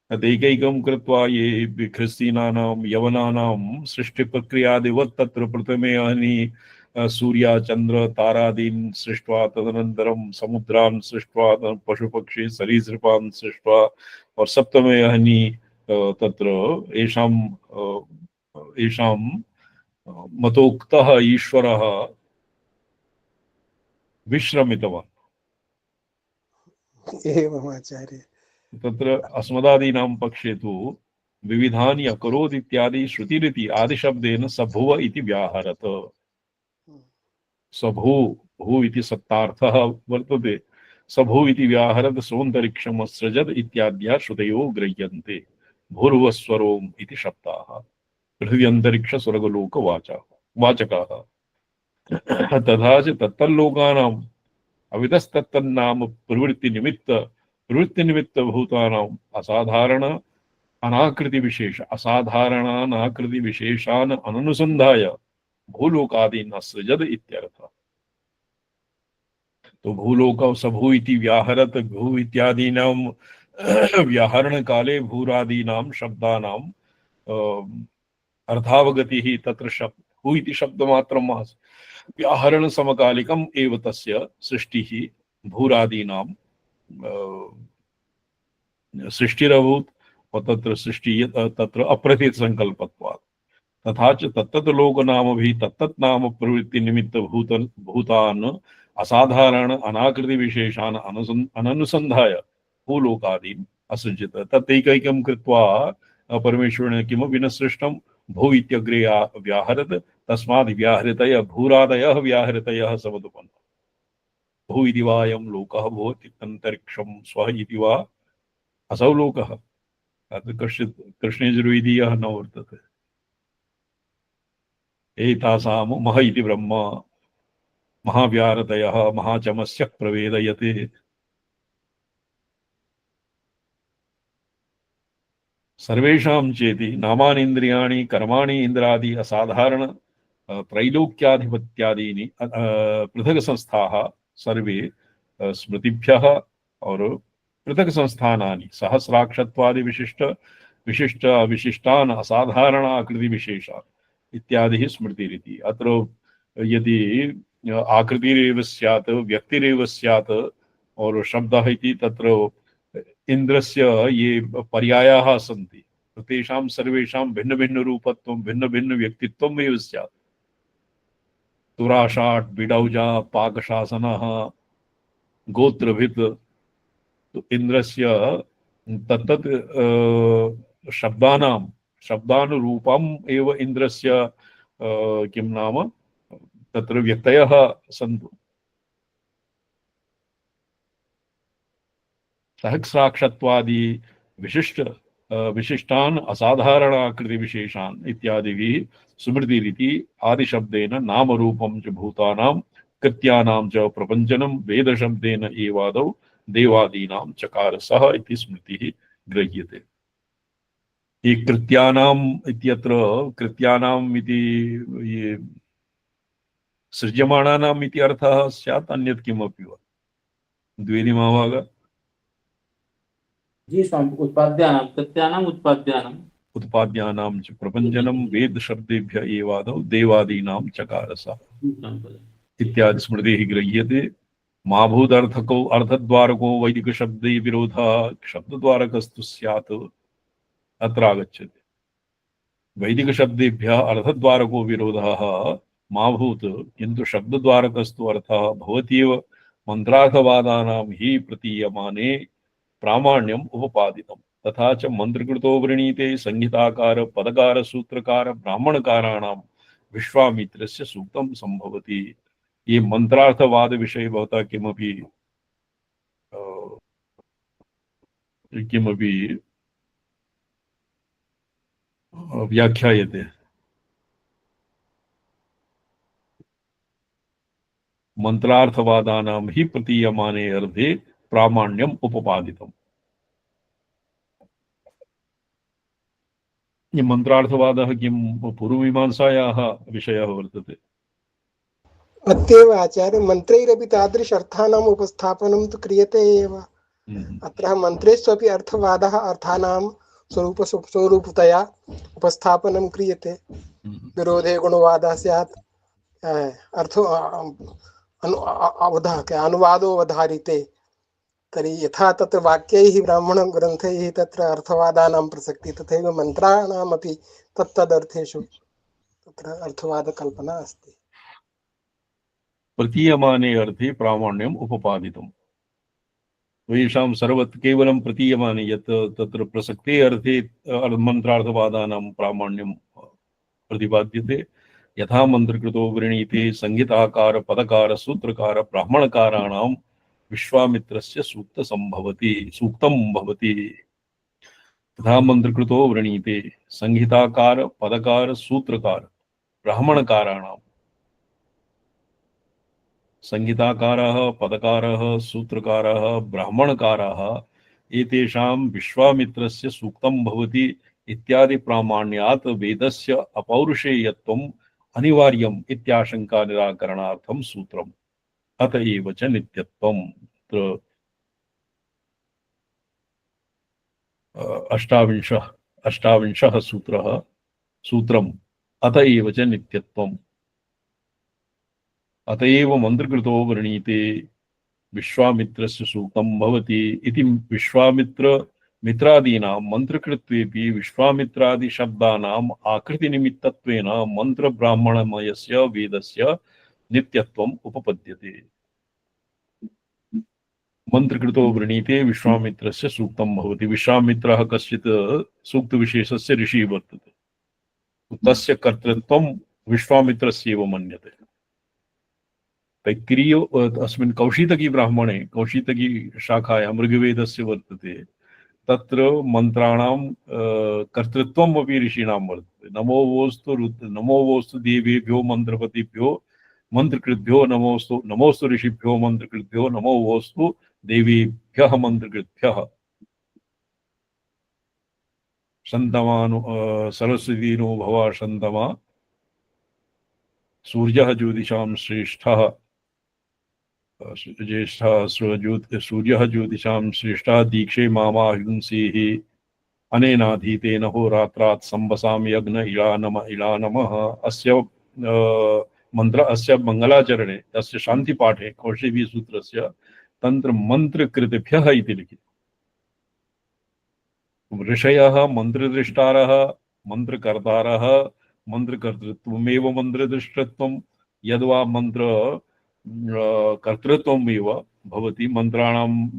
तदैकैकं कृत्वा ये ख्रिस्तीनानां यवनानां सृष्टिप्रक्रियादिवत् तत्र प्रथमे अहनि सूर्या चंद्र तारादीन् सृष्ट्वा तदनन्तरं समुद्रान् सृष्ट्वा पशुपक्षी सरीसृपान् सृष्ट्वा और सप्तमे अहनि तत्र येषां मतोक्तः ईश्वरः विश्रमितवान्। एवम् आचार्य। तत्र अस्मदादीनां पक्षे तु विविधानि अकरोत् इत्यादि श्रुतिरिति आदिशब्देन सभुव इति व्याहरत। सभू भू इति सत्तार्थः वर्तते। सभू इति व्याहरत सोऽन्तरिक्षम् असृजत् इत्याद्या श्रुतयो गृह्यन्ते। भूर्वस्वरोम् इति शब्दाः पृथिव्यन्तरिक्ष स्वर्गलोक वाचकाः। तथा च तत्तल्लोकानाम् अविदस्तत्तन्नाम प्रवृत्तिनिमित्त भूतानाम् असाधारणानाकृति विशेषान् अनुसन्धाय भूलोकादीन् असृजत् इत्यर्थः। तो भूलोक सभू इति व्याहरत भू इत्यादीनां व्याहरण काले भूरादीनां शब्दानां अर्थावगतिः तत्र भू इति शब्दमात्रम् आसीत्। व्याहरण समकालिकम् एव तस्य सृष्टिः भूरादीनां सृष्टिरभूत्। तत्र सृष्टि तत्र अप्रतीत संकल्पत्वात् तथा च तत्तत् लोक नाम भी तत्तत् नाम प्रवृत्ति निमित्त भूतान असाधारण अनाकृति विशेषान अननुसंधाय भूलोकादीन् असृजत तत्तैकैकं कृत्वा परमेश्वरेण किमपि न सृष्टं भू इत्यग्रे व्याहरत तस्माद् व्याहृतय भूरादयः व्याहृतयः समुत्पन्नः भू इति वा अयं लोकः भवति अन्तरिक्षं स्वः इति वा असौ लोकः तत् कश्चित् कृष्णयजुर्वेदीयः न वर्तते एतासां मह इति ब्रह्म महाव्याहृतयः महाचमस्य प्रवेदयते सर्वेषां चेति नामानीन्द्रियाणि कर्माणि इंद्रादि असाधारण त्रैलोक्याधिपत्यादीनि पृथक संस्थाः सर्वे स्मृतिभ्यः और पृथक संस्थानानि सहस्राक्षत्वादि विशिष्ट विशिष्ट विशिष्टान् असाधारण आकृति विशेषान् इत्यादि स्मृतिरिति अत्र यदि आकृतिरेव स्यात् व्यक्तिरेव स्यात् और शब्दः इति तत्र इन्द्रस्य ये पर्यायाः सन्ति तेषां सर्वेषां भिन्न भिन्न रूपत्वं भिन्न भिन्न व्यक्तित्वम् एव स्यात् तुराशाट् बिडौजा पाकशासनः गोत्रभित् इन्द्रस्य तत्तत् शब्दानां शब्दानुरूपम् एव इन्द्रस्य किं नाम तत्र व्यक्तयः सन्तु सहस्राक्षत्वादि विशिष्ट विशिष्टान् असाधारण आकृति विशेषान् इत्यादिभिः स्मृतिरिति आदिशब्देन नामरूपं च भूतानां कृत्यानां च प्रपञ्चनं वेदशब्देन एवादौ देवादीनां चकार सः इति स्मृतिः गृह्यते ये कृत्यानाम् इत्यत्र कृत्यानाम् इति ये सृज्यमाणानाम् इति अर्थः स्यात् अन्यत् किमपि वा द्विवेदी महाभाग जी स्वामी उत्पाद्यानां कृत्यानाम् उत्पाद्यानाम् उत्पाद्यानां च प्रपञ्चनं वेद शब्देभ्य एवादौ देवादीनां चकारसः इत्यादि स्मृतिः गृह्यते माभूदर्थको अर्थद्वारको वैदिक शब्दे विरोधः शब्दद्वारकस्तु स्यात् अत्र आगच्छति वैदिक शब्देभ्यः अर्थद्वारको विरोधः माभूत किन्तु शब्दद्वारकस्तु अर्थः भवत्येव मन्त्रार्थवादानां हि प्रतीयमाने प्रामाण्यम् उपपादितम् तथा च मंत्रकृतो वृणीते संहिताकार पदकार सूत्रकार ब्राह्मणकाराणां विश्वामित्रस्य सूक्तं संभवति ये मंत्रार्थवाद विषये भवता किमपि किमपि व्याख्यायते मंत्रार्थवादानां हि प्रतीयमाने अर्थे प्रामाण्यम् उपपादितम् ये मंत्रार्थवादः किं पूर्वमीमांसायाः विषयः वर्तते अत्येव आचार्य मन्त्रैरपि तादृश अर्थानाम् उपस्थापनं तु क्रियते एव अत्र मन्त्रेष्वपि अर्थवादः अर्थानां स्वरूपतया उपस्थापनं क्रियते विरोधे गुणवादः स्यात् अर्थो अनुवादोऽवधारिते तर्हि यथा तत्र वाक्यैः ब्राह्मणग्रन्थैः तत्र अर्थवादानां प्रसक्तिः तथैव मन्त्राणामपि तत्तदर्थेषु तत्र अर्थवादकल्पना अस्ति प्रतीयमाने अर्थे प्रामाण्यम् उपपादितम् येषां सर्वत्र केवलं प्रतीयमाने यत् तत्र प्रसक्ते अर्थे मन्त्रार्थवादानां प्रामाण्यं प्रतिपाद्यते यथा मन्त्रकृतो वृणीते संहिताकार पदकार सूत्रकार ब्राह्मणकाराणां विश्वामित्रस्य सूक्तं भवति तथा मन्त्रकृतो वृणीते संहिताकार पदकार सूत्रकार ब्राह्मणकाराणां संहिताकारः पदकारः सूत्रकारः ब्राह्मणकारः एतेषां विश्वामित्रस्य सूक्तं भवति इत्यादि प्रामाण्यात् वेदस्य अपौरुषेयत्वम् अनिवार्यम् इत्याशंका निराकरणार्थं सूत्रम् अत एव च नित्यत्वम् अष्टाविंशः सूत्रम् अत एव च नित्यत्वम् अतएव मंत्रकृतो वृणीते विश्वामित्रस्य सूक्तं भवति इति विश्वामित्र मित्रादीनां मन्त्रकृत्वेपि विश्वामित्रादि शब्दानाम् आकृतिनिमित्तत्वेन मन्त्रब्राह्मणमयस्य वेदस्य नित्यत्वम् उपपद्यते। मन्त्रकृतो वृणीते विश्वामित्रस्य सूक्तं भवति। विश्वामित्रः कश्चित् सूक्तविशेषस्य ऋषिः वर्तते, तस्य कर्तृत्वं विश्वामित्रस्यैव मन्यते। तैत्तिरीयो अस्मिन् कौशीतकी ब्राह्मणे, कौशीतकी शाखायां ऋग्वेदस्य वर्तते, तत्र मन्त्राणां कर्तृत्वम् अपि ऋषीणां वर्तते। नमो वोस्तु देवेभ्यो मन्त्रपतिभ्यो मन्त्रकृद्भ्यो नमोस्तु ऋषिभ्यो मन्त्रकृद्भ्यो नमो वोस्तु देवीभ्यः मन्त्रकृद्भ्यः। शन्तमानो सरस्वती नो भव शन्तमा, सूर्यः ज्योतिषां श्रेष्ठः, ज्येष्ठः सूर्यः ज्योतिषां श्रेष्ठः, दीक्षे मामाहिंसीः, अनेनाधीतेन होरात्रात् संवसामि यज्ञ इलानमः। अस्य मंत्र अस्य मंगलाचरणे तस्य शान्तिपाठे कौशिकी सूत्रस्य तंत्र मंत्रकृतिभ्यः इति लिखितम्। ऋषयः मन्त्रदृष्टारः, मन्त्रकर्तारः, मन्त्रकर्तृत्वमेव मन्त्रदृष्टत्वं, यद्वा मन्त्र कर्तृत्वमेव भवति। मन्त्राणां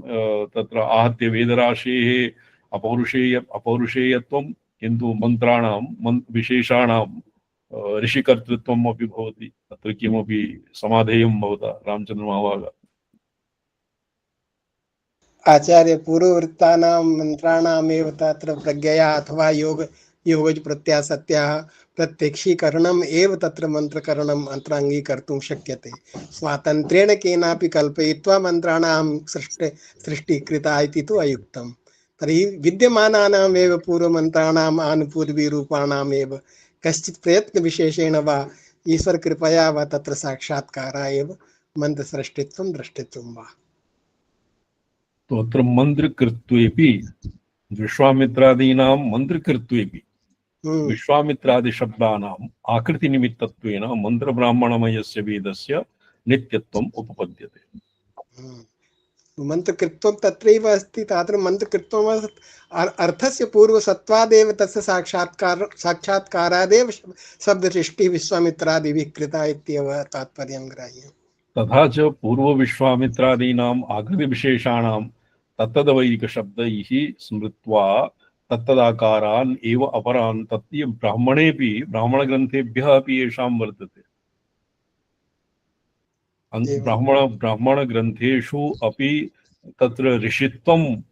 तत्र आहत्य वेदराशेः अपौरुषेयत्वं, किन्तु मन्त्राणां विशेषाणां ऋषिकर्तृत्वम् अपि भवति। तत्र किमपि समाधेयं भवता रामचन्द्रमहाभाग। आचार्य पूर्ववृत्तानां मन्त्राणामेव तत्र प्रज्ञया अथवा योगज प्रत्यासत्याः प्रत्यक्षीकरणम् एव तत्र मन्त्रकरणम् अन्तराङ्गीकर्तुं शक्यते। स्वातन्त्र्येण केनापि कल्पयित्वा मन्त्राणां सृष्टिकृता इति तु अयुक्तम्। तर्हि विद्यमानानामेव पूर्वमन्त्राणाम् आनुपूर्वीरूपाणामेव कश्चित् प्रयत्नविशेषेण वा ईश्वरकृपया वा तत्र साक्षात्कारा एव मन्त्रसृष्टित्वं दृष्टित्वं वा। तो अत्र मन्त्रकृत्वेपि विश्वामित्रादीनां मन्त्रकृत्वेपि विश्वामित्रादिशब्दानाम् आकृतिनिमित्तत्वेन मन्त्रब्राह्मणमयस्य वेदस्य नित्यत्वम् उपपद्यते। मन्त्रकृत्वं तत्रैव अस्ति। तादृश मन्त्रकृत्वम् अर्थस्य पूर्वसत्वादेव तस्य साक्षात्कारादेव शब्दसृष्टिः विश्वामित्रादिभिः कृता इत्येव तात्पर्यं ग्राह्यम्। तथा च पूर्वविश्वामित्रादीनाम् आकृतिविशेषाणां तत्तद्वैदिकशब्दैः स्मृत्वा तत्तदाकारान् एव अपरान् तत्तीय ब्राह्मणेऽपि ब्राह्मणग्रन्थेभ्यः अपि येषां वर्तते। ब्राह्मणग्रन्थेषु अपि तत्र ऋषित्वं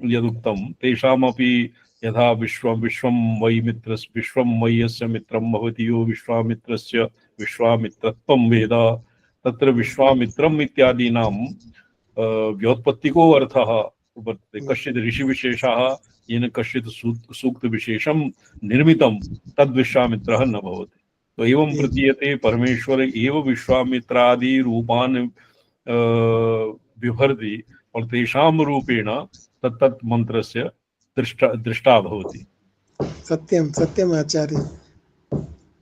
यदुक्तं तेषामपि यथा विश्वं वै यस्य मित्रं भवति यो विश्वामित्रस्य विश्वामित्रत्वं वेद, तत्र विश्वामित्रम् इत्यादीनां व्योत्पत्तिको अर्थः वर्तते। कश्चित् ऋषिविशेषः येन कश्चित् सूक्तविशेषं निर्मितं तद्विश्वामित्रः न भवति। तो एवं प्रतीयते परमेश्वर एव विश्वामित्रादि रूपान् बिभर्ति और तेषां रूपेण तत्तत् मन्त्रस्य दृष्टा भवति। सत्यं सत्यम् आचार्य।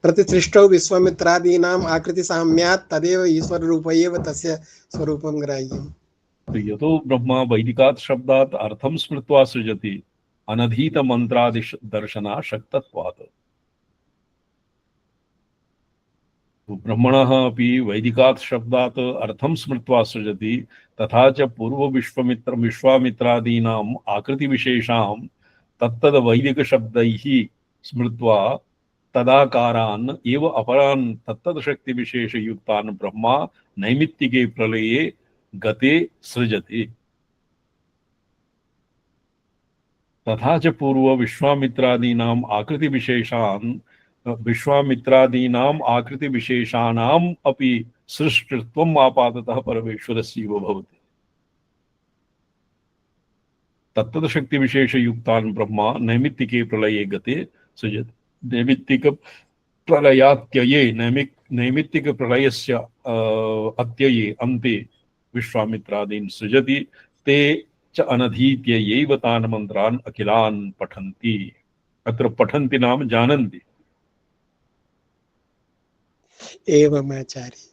प्रतिसृष्टौ विश्वामित्रादीनाम् आकृतिसाम्यात् तदेव ईश्वररूप एव तस्य स्वरूपं ग्राह्यम्। यतो ब्रह्मा वैदिकात् शब्दात् अर्थं स्मृत्वा सृजति अनधीत मंत्रादि दर्शना शक्तत्वात्। ब्रह्मणः अपि वैदिकात् शब्दात् अर्थं स्मृत्वा सृजति, तथा च विश्वामित्रादीनाम् आकृतिविशेषां तत्तद् वैदिकशब्दैः स्मृत्वा तदाकारान् एव अपरान् तत्तद् शक्तिविशेषयुक्तान् ब्रह्मा नैमित्तिके प्रलये गते सृजति। तथा च विश्वामित्रादीनाम् आकृतिविशेषाणाम् अपि सृष्टित्वम् आपाततः परमेश्वरस्यैव भवति। तत्तद् शक्तिविशेषयुक्तान् ब्रह्मा नैमित्तिके प्रलये गते सृजति। नैमित्तिक प्रलयात्यये नैमित्तिक प्रलयस्य अत्यये अन्ते विश्वामित्रादीन् सृजति। ते च अनधीत्ययैव तान् मन्त्रान् अखिलान् पठन्ति। अत्र पठन्ति नाम जानन्ति। एवम् आचार्य।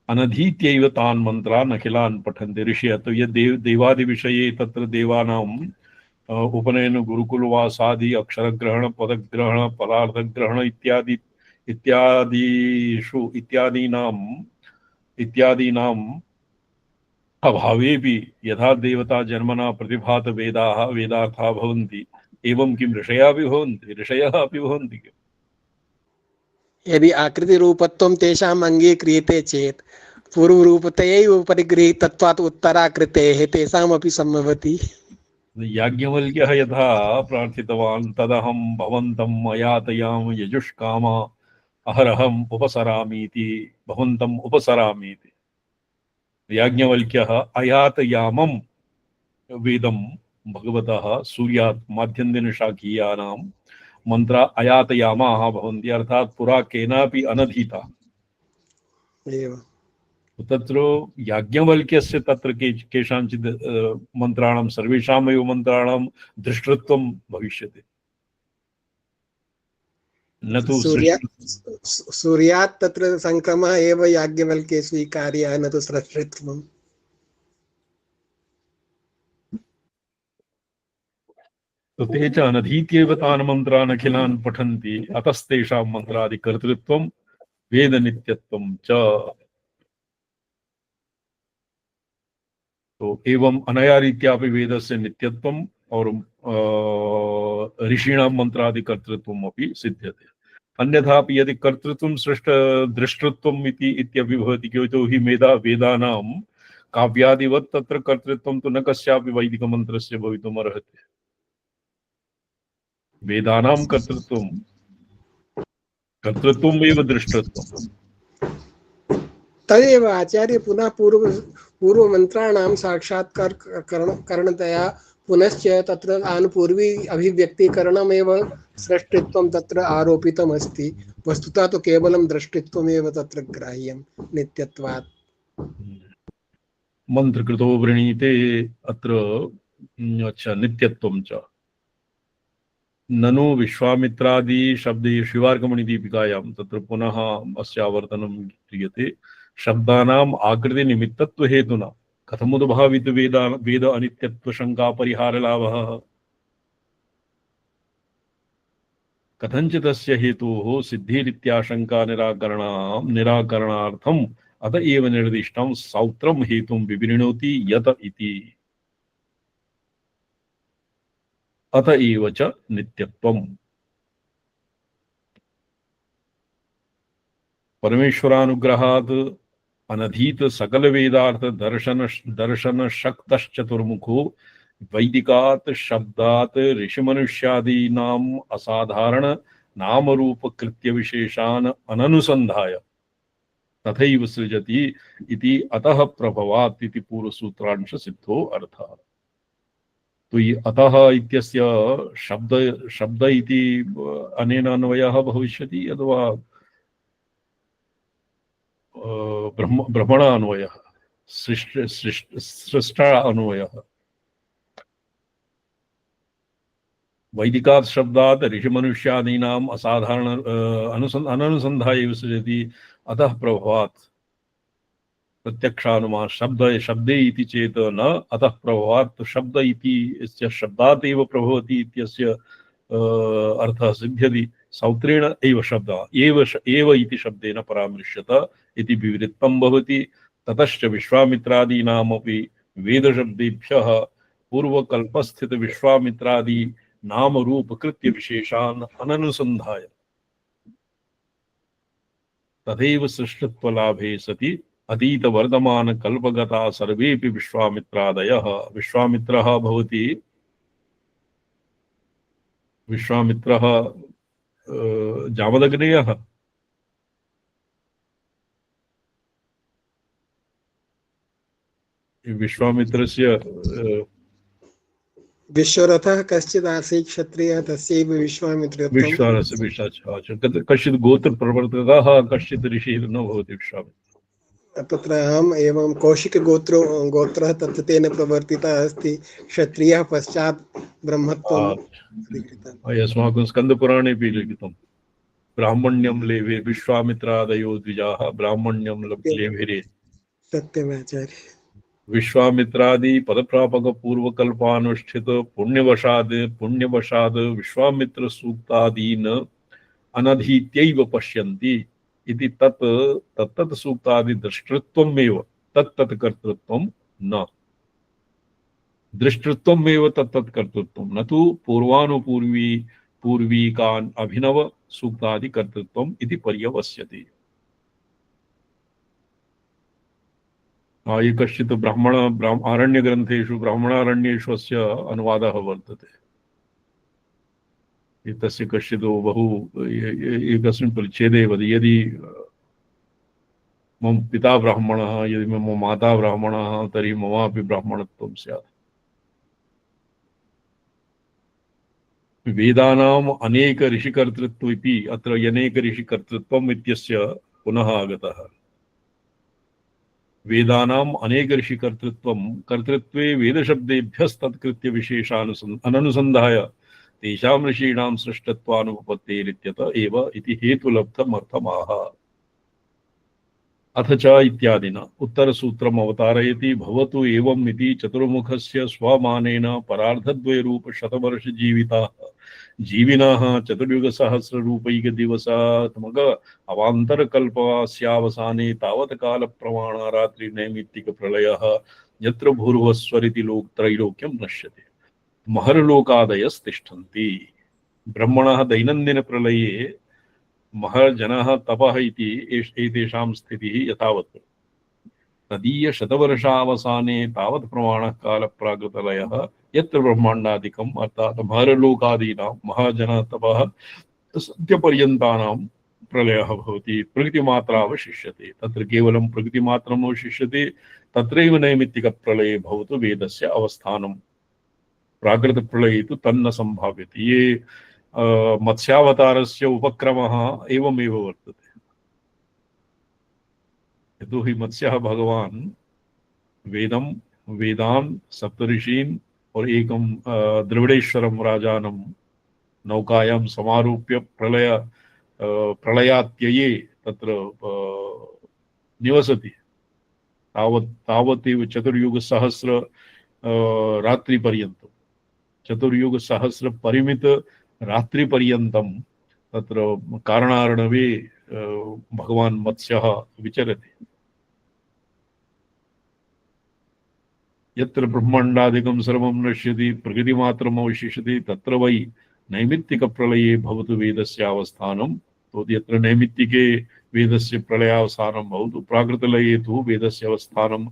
अनधीत्यैव तान् मन्त्रान् अखिलान् पठन्ति। ऋषयः तो यद् देवादिविषये तत्र देवानां उपनयन गुरुकुलवासादि अक्षरग्रहण पदग्रहण पदार्थग्रहण इत्यादीनाम् अभावेपि यथा देवता जन्मना प्रतिभात वेदाः वेदार्थाः भवन्ति एवं किं ऋषयः अपि भवन्ति किम्? यदि आकृति रूपत्वं तेषाम् अङ्गीक्रियते चेत् पूर्वरूपतयैव परिगृहीतत्वात् उत्तराकृतेः तेषामपि सम्भवति। याज्ञवल्क्यः यथा प्रार्थितवान् तदहं भवन्तम् अयातयाम यजुष्कामा अहरहम् उपसरामीति भवन्तम् उपसरामीति। याज्ञवल्क्यः अयातयामं वेदं भगवतः सूर्यात् माध्यन्दिनशाखीयानां मंत्रा अयातयामाः भवन्ति, अर्थात् पुरा केनापि अनधीता। तत्र याज्ञवल्क्यस्य तत्र केषाञ्चित् मन्त्राणां सर्वेषामेव मन्त्राणां दृष्टृत्वं भविष्यति, न तु सूर्यात् तत्र संक्रमः एव याज्ञवल्क्ये स्वीकार्यः, न तु सृष्टित्वम्। ते च अनधीत्येव तान् मन्त्रान् अखिलान् पठन्ति, अतस्तेषां मन्त्रादिकर्तृत्वं वेदनित्यत्वं च। तो एवं अनया रीत्यापि वेदस्य नित्यत्वम् और ऋषीणां मन्त्रादिकर्तृत्वम् अपि सिद्ध्यते। अन्यथापि यदि कर्तृत्वं सृष्ट दृष्टृत्वम् इत्यपि भवति, यतोहि वेदानां काव्यादिवत् तत्र कर्तृत्वं तु न कस्यापि वैदिकमन्त्रस्य भवितुम् अर्हति। वेदानां कर्तृत्वमेव दृष्टृत्वम्। तदेव आचार्य पुनः पूर्वमन्त्राणां साक्षात्कारणतया पुनश्च तत्र आनुपूर्वी अभिव्यक्तीकरणमेव सृष्टित्वं तत्र आरोपितमस्ति। वस्तुतः तो केवलं दृष्टित्वमेव तत्र ग्राह्यं नित्यत्वात्। मन्त्रकृतो वृणीते अत्र अच्छा नित्यत्वं च। ननु विश्वामित्रादि शब्दे शिवार्कमणिदीपिकायां तत्र पुनः अस्य आवर्तनं क्रियते। शब्दानाम् आकृति निमित्तत्व हेतुना कथमुद्भावित वेद अनित्यत्व शंका परिहार लाभः। कथंचितस्य हेतोः सिद्धिरित्याशंका निराकरणार्थम् अत एव निर्दिष्टं सौत्रं हेतुं विवृणोति यत इति। अत एव च नित्यत्वम्। परमेश्वरानुग्रहात् अनधीत सकल वेदार्थ दर्शन शक्तश्चतुर्मुखो वैदिकात् शब्दात् ऋषिमनुष्यादीनाम् असाधारण नाम रूप कृत्य विशेषान् अननुसन्धाय तथैव सृजति इति अतः प्रभवात् इति पूर्वसूत्रांश सिद्धो अर्थः। तो ये अतः इत्यस्य शब्द इति अनेन अन्वयः भविष्यति अथवा ब्रह्मण अन्वयः, सृष्टा अन्वयः। वैदिकात् शब्दात् ऋषिमनुष्यादीनाम् असाधारण अननुसन्धाय सृजति अतः प्रभवात् प्रत्यक्षानुमान शब्दे इति चेत न अतः प्रभवात् शब्द इति इस्य शब्दात् एव प्रभवति इत्यस्य अर्थः सिद्ध्यति। सौत्रेण एव शब्दः एव इति शब्देन परामृश्यत इति विवृत्तं भवति। ततश्च विश्वामित्रादीनामपि वेदशब्देभ्यः पूर्वकल्पस्थित विश्वामित्रादि नाम रूप कृत्य विशेषान् अननुसन्धाय तथैव सृष्टत्वलाभे सति अतीत वर्तमान कल्पगता सर्वेपि विश्वामित्रादयः। विश्वामित्रः भवति विश्वामित्रः जामदग्नेयः। विश्वामित्रस्य विश्वरथः कश्चित् आसीत् क्षत्रियः तस्यैव विश्वामित्रत्वं। कश्चित् गोत्रप्रवर्तकः कश्चित् ऋषिः न भवति विश्वामित्रः। तत्र अहम् एवं कौशिकगोत्रः तत्र तेन प्रवर्तितः अस्ति। क्षत्रियः पश्चात् ब्रह्मत्वं स्वीकृतम्। अस्माकं स्कन्दपुराणेपि लिखितं ब्राह्मण्यं लेभे विश्वामित्रादयो द्विजाः ब्राह्मण्यं लेभिरे। सत्यमाचार्य। विश्वामित्रादि पदप्रापक पूर्वकल्पानुष्ठित पुण्यवशाद विश्वामित्र सूक्तादीन अनधीत्यैव पश्यन्ति इति तत्तत् सूक्तादि दृष्टृत्वमेव तत्तत् कर्तृत्वं न दृष्टृत्वमेव तत्तत् कर्तृत्वं न तु पूर्वीकान् अभिनव सूक्तादि कर्तृत्वम् इति पर्यवस्यते। ये कश्चित् आरण्यग्रन्थेषु ब्राह्मणारण्येषु अस्य अनुवादः वर्तते। एतस्य कश्चित् बहु एकस्मिन् परिच्छेदे वदति यदि मम पिता ब्राह्मणः यदि मम माता ब्राह्मणः तर्हि ममापि ब्राह्मणत्वं स्यात्। वेदानाम् अनेक ऋषिकर्तृत्व इति अत्र अनेक ऋषिकर्तृत्वम् इत्यस्य पुनः आगतः। वेदानाम् अनेक ऋषिकर्तृत्वं कर्तृत्वे वेदशब्देभ्यस्तत्कृत्य विशेषानुसन्धाय तेषां ऋषीणां सृष्टत्वानुपपत्तेरित्यत एव इति हेतुलब्धमर्थमाह। अथ च इत्यादिना उत्तरसूत्रम् अवतारयति भवतु एवम् इति चतुर्मुखस्य स्वमानेन परार्धद्वयरूप शतवर्षजीविताः जीविनः चतुर्युगसहस्ररूपैकदिवसात्मक अवान्तरकल्पस्यावसाने तावत् कालप्रमाण रात्रिनैमित्तिकप्रलयः यत्र भूर्भुवस्वरिति त्रैलोक्यं नश्यते महर्लोकादयस्तिष्ठन्ति। ब्रह्मणः दैनन्दिनप्रलये महर्जनः तपः इति एतेषां स्थितिः यथावत् तदीय शतवर्षावसाने तावत् प्रमाणः कालप्राकृतलयः यत्र ब्रह्माण्डादिकम् अर्थात् महर्लोकादीनां महाजनः तपः सत्यपर्यन्तानां प्रलयः भवति प्रकृतिमात्रावशिष्यते। तत्र केवलं प्रकृतिमात्रम् अवशिष्यते तत्रैव नैमित्तिकप्रलये भवतु वेदस्य अवस्थानं। प्राकृतप्रलये तु तन्न सम्भाव्यते। ये मत्स्यावतारस्य उपक्रमः एवमेव वर्तते। यतो हि मत्स्यः भगवान् वेदान् सप्तऋषीन् और एकं द्रविडेश्वरं राजानं नौकायां समारूप्य प्रलयात्यये तत्र निवसति। तावदेव चतुर्युगसहस्र रात्रिपर्यन्तं चतुर्युगसहस्र परिमित रात्रिपर्यन्तं तत्र कारणार्णवे भगवान् मत्स्यः विचरति। यत्र ब्रह्माण्डादिकं सर्वं नश्यति प्रकृतिमात्रम् अवशिष्यते तत्र वै नैमित्तिकप्रलये भवतु वेदस्य अवस्थानं। तो यत्र नैमित्तिके वेदस्य प्रलयावसानं भवतु प्राकृतलये तु वेदस्य अवस्थानं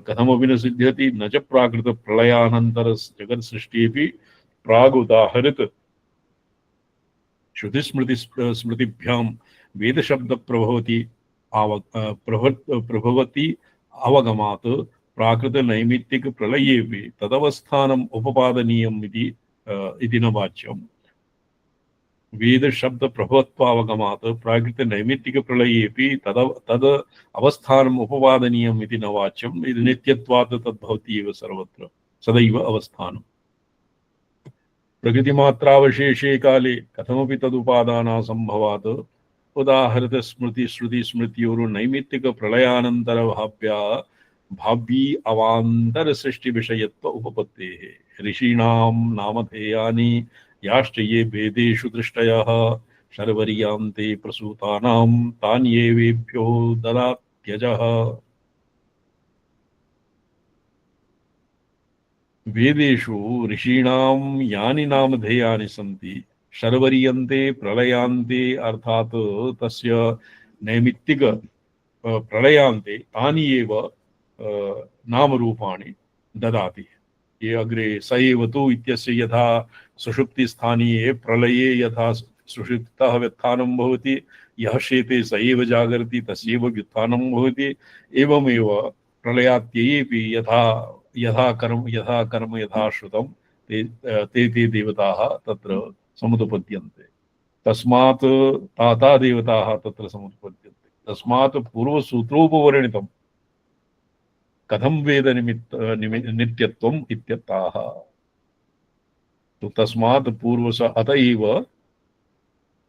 कथमपि न सिद्ध्यति। न च प्राकृतप्रलयानन्तर जगत्सृष्टिरपि प्रागुदाहरित श्रुतिस्मृतिभ्यां वेदशब्दप्रभवति अवगमात् प्राकृतनैमित्तिकप्रलयेऽपि तदवस्थानम् उपपादनीयम् इति न वाच्यम्। वेदशब्दप्रभवत्वावगमात् प्राकृतनैमित्तिकप्रलयेऽपि तद अवस्थानम् उपपादनीयम् इति न वाच्यम्। इति नित्यत्वात् तद्भवति एव सर्वत्र सदैव अवस्थानम्। प्रकृतिमात्रावशेषे काले कथमपि तदुपादानासंभवात् उदाहृत स्मृति श्रुति स्मृतियोर्नैमित्तिकप्रलयानन्तर भाव्यी अवान्तर सृष्टि विषयत्व उपपत्तेः। ऋषीणां नामधेयानि याश्च ये वेदेषु दृष्टयः शर्वर्यांते प्रसूतानां तान्येवेभ्यो ददात्यजः। वेदेषु ऋषीणां यानि नामधेयानि सन्ति शर्वर्यन्ते प्रलयान्ते अर्थात् तस्य नैमित्तिक प्रलयान्ते तानि एव नामरूपाणि ददाति। ये अग्रे स एव तु इत्यस्य यथा सुषुप्तिस्थानीये प्रलये यथा सुषुप्तः व्युत्थानं भवति यः शेते स एव जागर्ति तस्यैव व्युत्थानं भवति। एवमेव प्रलयात्ययेऽपि यथा कर्म यथा श्रुतं ते देवताः तत्र समुत्पद्यन्ते। तस्मात् ताता देवताः तत्र समुत्पद्यन्ते। तस्मात् पूर्वसूत्रोपवर्णितं कथं वेद नित्यत्वम् इत्यर्थाः। तो तस्मात् पूर्वस अत एव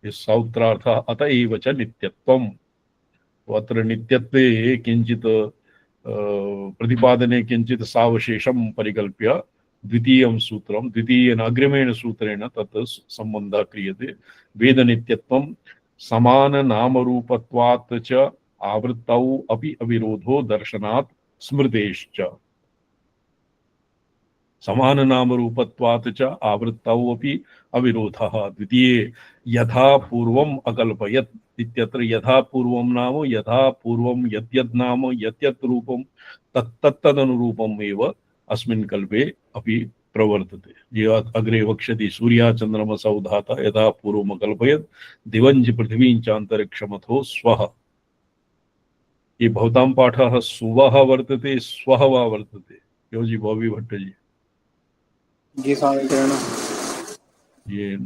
सौत्रार्थः अत एव च नित्यत्वम्। अत्र नित्यत्वे किञ्चित् प्रतिपादने किञ्चित् सावशेषं परिकल्प्य द्वितीयं सूत्रं द्वितीयेन अग्रिमेण सूत्रेण तत् सम्बन्धः क्रियते। वेदनित्यत्वं समाननामरूपत्वात् च आवृत्तौ अपि अविरोधो दर्शनात् स्मृतेश्च। समाननामरूपत्वात् च आवृत्तौ अपि अविरोधः। द्वितीये यथा पूर्वम् अकल्पयत् इत्यत्र यथा पूर्वं नाम यथा पूर्वं यद्यद् नाम यद्यत् रूपं तत्तदनुरूपम् एव अस्मिन् कल्पे अपि प्रवर्तते। ये अग्रे वक्ष्यति सूर्याचन्द्रमसौ धाता यथा पूर्वम् अकल्पयत् दिवञ्च पृथिवीं च अन्तरिक्षमथो स्वः। ये भवतां पाठः सुवः वर्तते स्वः वा वर्तते? योजी बॉबी भट्ट जी। जी स्वामी चरण। ये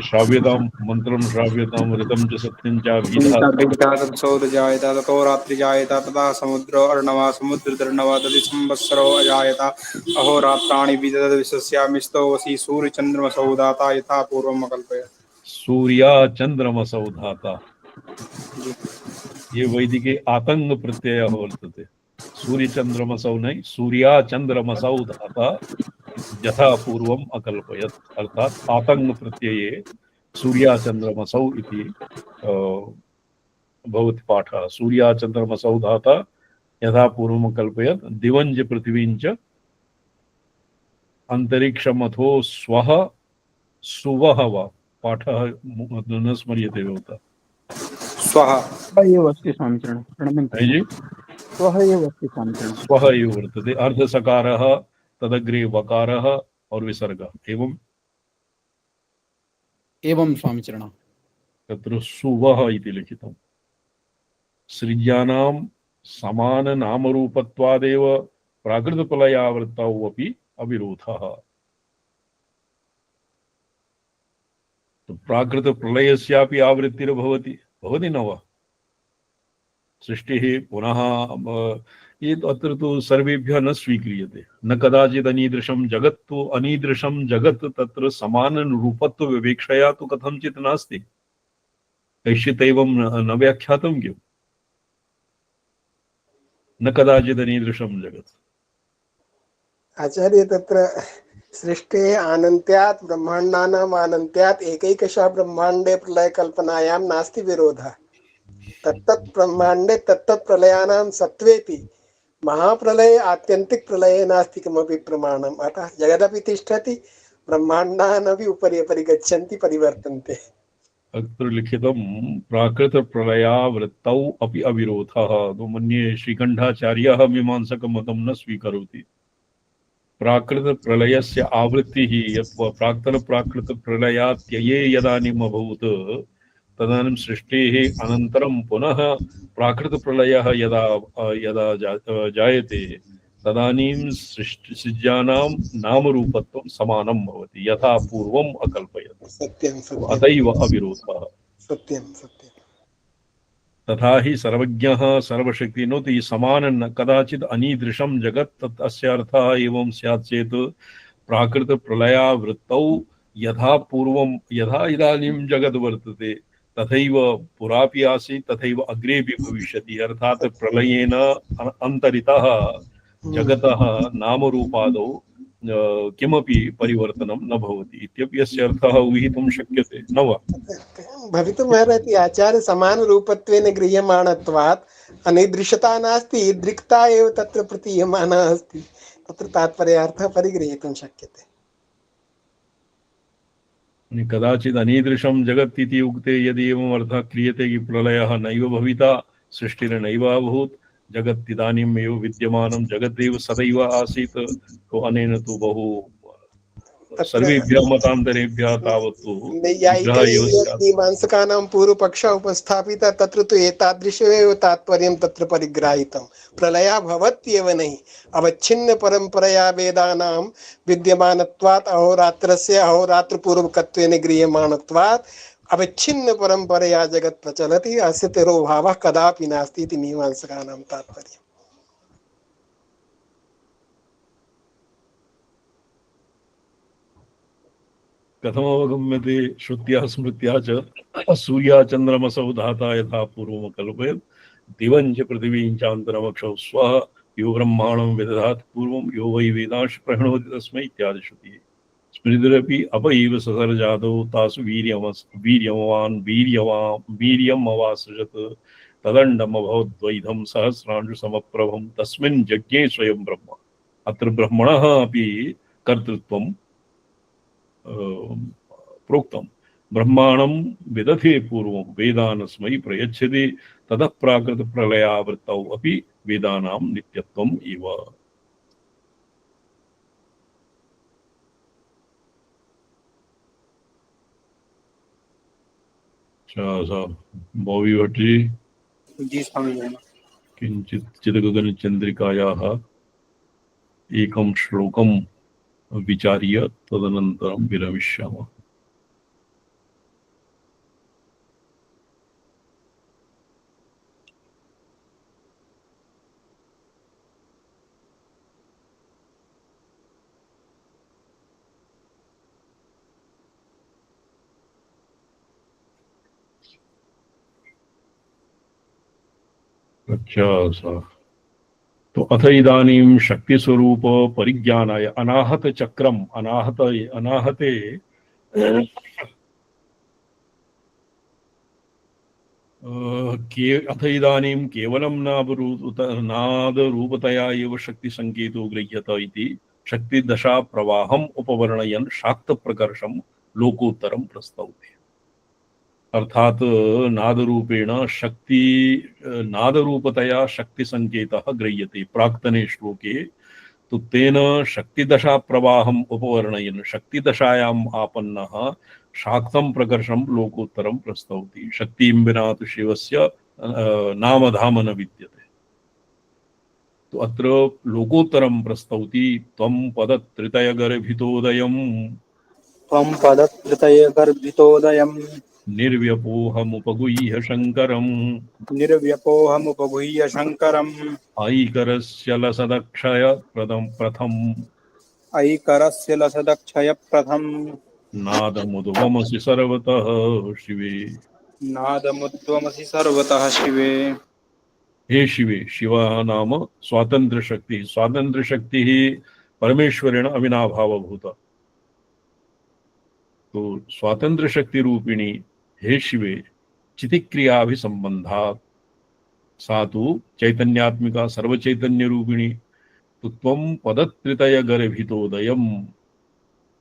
श्राव्यतां मंत्रं श्राव्यतां ऋतं च सत्यं च अभिधाता सौद जायता ततो रात्रि जायता तथा समुद्रो अर्णवा समुद्रधर्णवा तदि संवत्सरो अजायता अहोरात्राणि विदधत् विश्वस्यामिस्तो वसि सूर्यचन्द्रमसौ दाता यथा पूर्वम् अकल्पयत्। सूर्या चंद्रमसौ धाता। ये वैदिके आतंग प्रत्यय वर्तते। सूर्य चंद्रमसौ नहीं, सूर्या चंद्रमसौ धाता यथा पूर्वम् अकल्पयत्। अर्थात आतंग प्रत्यये सूर्या चंद्रमसौ इति भवति पाठः। सूर्या चंद्रमसौ धाता यथा पूर्वम् अकल्पयत् दिवञ्च पृथिवीं च अन्तरिक्षमथो स्वः सुवः वा पाठः न स्मर्यते भवता। स्वः एव अस्ति स्वामिचरण। प्रणमन्ति जी। स्वः एव अस्ति स्वामिचरण। स्वः एव वर्तते। अर्धसकारः तदग्रे वकारः और विसर्गः एवं स्वामिचरण। तत्र सुवः इति लिखितम्। सृज्यानां समाननामरूपत्वादेव प्राकृतप्रलयावृत्तौ अपि अविरोधः। तो प्राकृतप्रलयस्यापि आवृत्तिर्भवति भवति न वा? सृष्टिः पुनः ये अत्र तो सर्वेभ्यः न स्वीक्रियते। न कदाचित् अनीदृशं जगत्, तो अनीदृशं जगत् तत्र समान रूपत्व विवेक्षया तो कथंचित् नास्ति। कैश्चित् एवं न व्याख्यातं किम्? न कदाचित् अनीदृशं जगत्। आचार्य तत्र सृष्टेः आनन्त्यात् ब्रह्माण्डानाम् आनन्त्यात् एकैकशः ब्रह्माण्डे प्रलयकल्पनायां नास्ति विरोधः। तत्तत् ब्रह्माण्डे तत्तत् प्रलयानां सत्त्वेपि महाप्रलये आत्यन्तिक प्रलये नास्ति किमपि प्रमाणम्। अतः जगदपि तिष्ठति, ब्रह्माण्डानपि उपरि उपरि गच्छन्ति, परिवर्तन्ते। अत्र लिखितं प्राकृतप्रलयावृत्तौ अपि अविरोधः। तो मन्ये श्रीकण्ठाचार्यः मीमांसकमतं न स्वीकरोति। प्राकृतप्रलयस्य आवृत्तिः यत् प्राक्तनप्राकृतप्रलयात्यये यदानीम् अभूत् तदानीं सृष्टेः अनन्तरं पुनः प्राकृतप्रलयः यदा यदा जायते तदानीं सृज्यानां नामरूपत्वं समानं भवति यथा पूर्वम् अकल्पयत्। सत्यं सत्यम् अतैव अविरोधः। सत्यं सत्यं। तथा हि सर्वज्ञः सर्वशक्तिनोति समान कदाचित् अनीदृशं जगत्। तत् अस्य अर्थः एवं स्यात् चेत् प्राकृतप्रलयावृत्तौ यथा पूर्वं यथा इदानीं जगत् वर्तते तथैव पुरापि आसीत् तथैव अग्रेपि भविष्यति। अर्थात् प्रलयेन अन्तरितः जगतः नामरूपादौ किमपि परिवर्तनं न भवति इत्यपि अस्य अर्थः ऊहितुं शक्यते न वा? भवितुमर्हति आचार्य। समानरूपत्वेन गृह्यमाणत्वात् अनिदृशता नास्ति, ईदृक्ता एव तत्र प्रतीयमाना अस्ति। तत्र तात्पर्यार्थः परिगृहीतुं शक्यते। कदाचित् अनीदृशं जगत् इति उक्ते यदि एवम् अर्थः क्रियते कि प्रलयः नैव भविता, सृष्टिर्नैव अभूत्, जगत् इदानीमेव विद्यमानं जगदेव सदैव आसीत्। तो अनेन तु बहु सर्वेभ्यः मतान्तरेभ्यः तावत्तु मीमांसकानां पूर्वपक्षः उपस्थापितः। तत्र तु एतादृशमेव तात्पर्यं तत्र परिग्राहितं। प्रलयः भवत्येव नहि, अवच्छिन्न परम्परया वेदानां विद्यमानत्वात् अहोरात्रस्य अहोरात्रपूर्वकत्वेन गृह्यमाणत्वात् अवच्छिन्न परम्परया जगत् प्रचलति। अस्य तिरोभावः कदापि नास्ति इति मीमांसकानां तात्पर्यम्। कथमवगम्यते श्रुत्या स्मृत्या च सूर्या चन्द्रमसौ धाता यथा पूर्वम् अकल्पयत् दिवं च पृथिवीं चान्तरमक्षौ स्वः यो ब्रह्माणं विदधात् पूर्वं यो वै वेदांश प्रणोति तस्मै इत्यादि श्रुतिः। स्मृतिरपि अप इव ससर्जादौ तासु वीर्यमवासृजत् तदण्डमभवद्वैधं सहस्रांशु समप्रभं तस्मिन् यज्ञे स्वयं ब्रह्म। अत्र ब्रह्मणः अपि कर्तृत्वं प्रोक्तं। ब्रह्माणं विदधे पूर्वं वेदानस्मै प्रयच्छति ततः प्राकृत प्रलयावृत्तौ अपि वेदानां नित्यत्वम् इव। बॉबी भट्ट जी जी स्वामी। किंचित चिदगगन चंद्रिकायाः एकं श्लोकं विचार्य तदनन्तरं विरमिष्यामः। अच्छा सा तो अथ इदानीं शक्ति स्वरूप परिज्ञानाय अनाहत चक्रम अनाहते अथ इदानीं केवलं नादरूपतया एव शक्तिसङ्केतो गृह्यत इति शक्तिदशा प्रवाहम् उपवर्णयन् शाक्तप्रकर्षं लोकोत्तरं प्रस्तौति। अर्थात नादरूपेण शक्ति नादरूपतया शक्तिसङ्केतः गृह्यते प्राक्तने श्लोके। तो तेन शक्तिदशा प्रवाहम् उपवर्णयन् शक्तिदशायाम् आपन्नः शाक्तं प्रकर्षं लोकोत्तरं प्रस्तौति। शक्तिं विना तु शिवस्य नामधाम न विद्यते। तो अत्र लोकोत्तरं प्रस्तौति। त्वं पदत्रितयगर्भितोदयम् निर्व्यपोहमुपगुह्य शङ्करम् ऐकरस्य लसदक्षय प्रथम ऐकरस्य लसदक्षय प्रथम नादमुद्वमसि सर्वतः शिवे। नादमुद्वमसि सर्वतः शिवे। हे शिवे, शिवः नाम स्वातंत्र्य शक्ति। स्वातंत्र्य शक्ति ही परमेश्वरेण अविनाभावभूता। तो स्वातंत्र्य शक्ति रूपिणी हे शिवे चितिक्रियाभिसंबंधात् सा तु चैतन्यात्मिका सर्वचैतन्य रूपिणी। तो त्वं पदत्रितय गर्भितोदयम्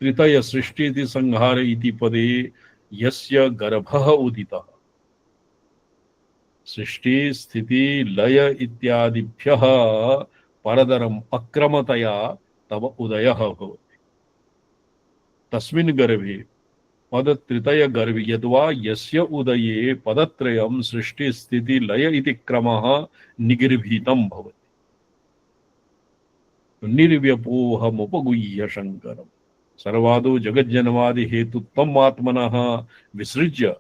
त्रितय सृष्टि इति संहार इति पदे यस्य गर्भः उदितः सृष्टि स्थिति लय इत्यादिभ्यः परदरम् अक्रमतया तव उदयः भवति। तस्मिन् गर्भे पदत्रितय गर्भ यद्वा यस्य उदये पदत्रयं सृष्टि स्थिति लय इति क्रमः निगर्भीतं भवति। निर्व्यपोहमुपगुह्य शङ्करम् सर्वादो जगज्जन्मादि हेतुत्वम् आत्मनः विसृज्य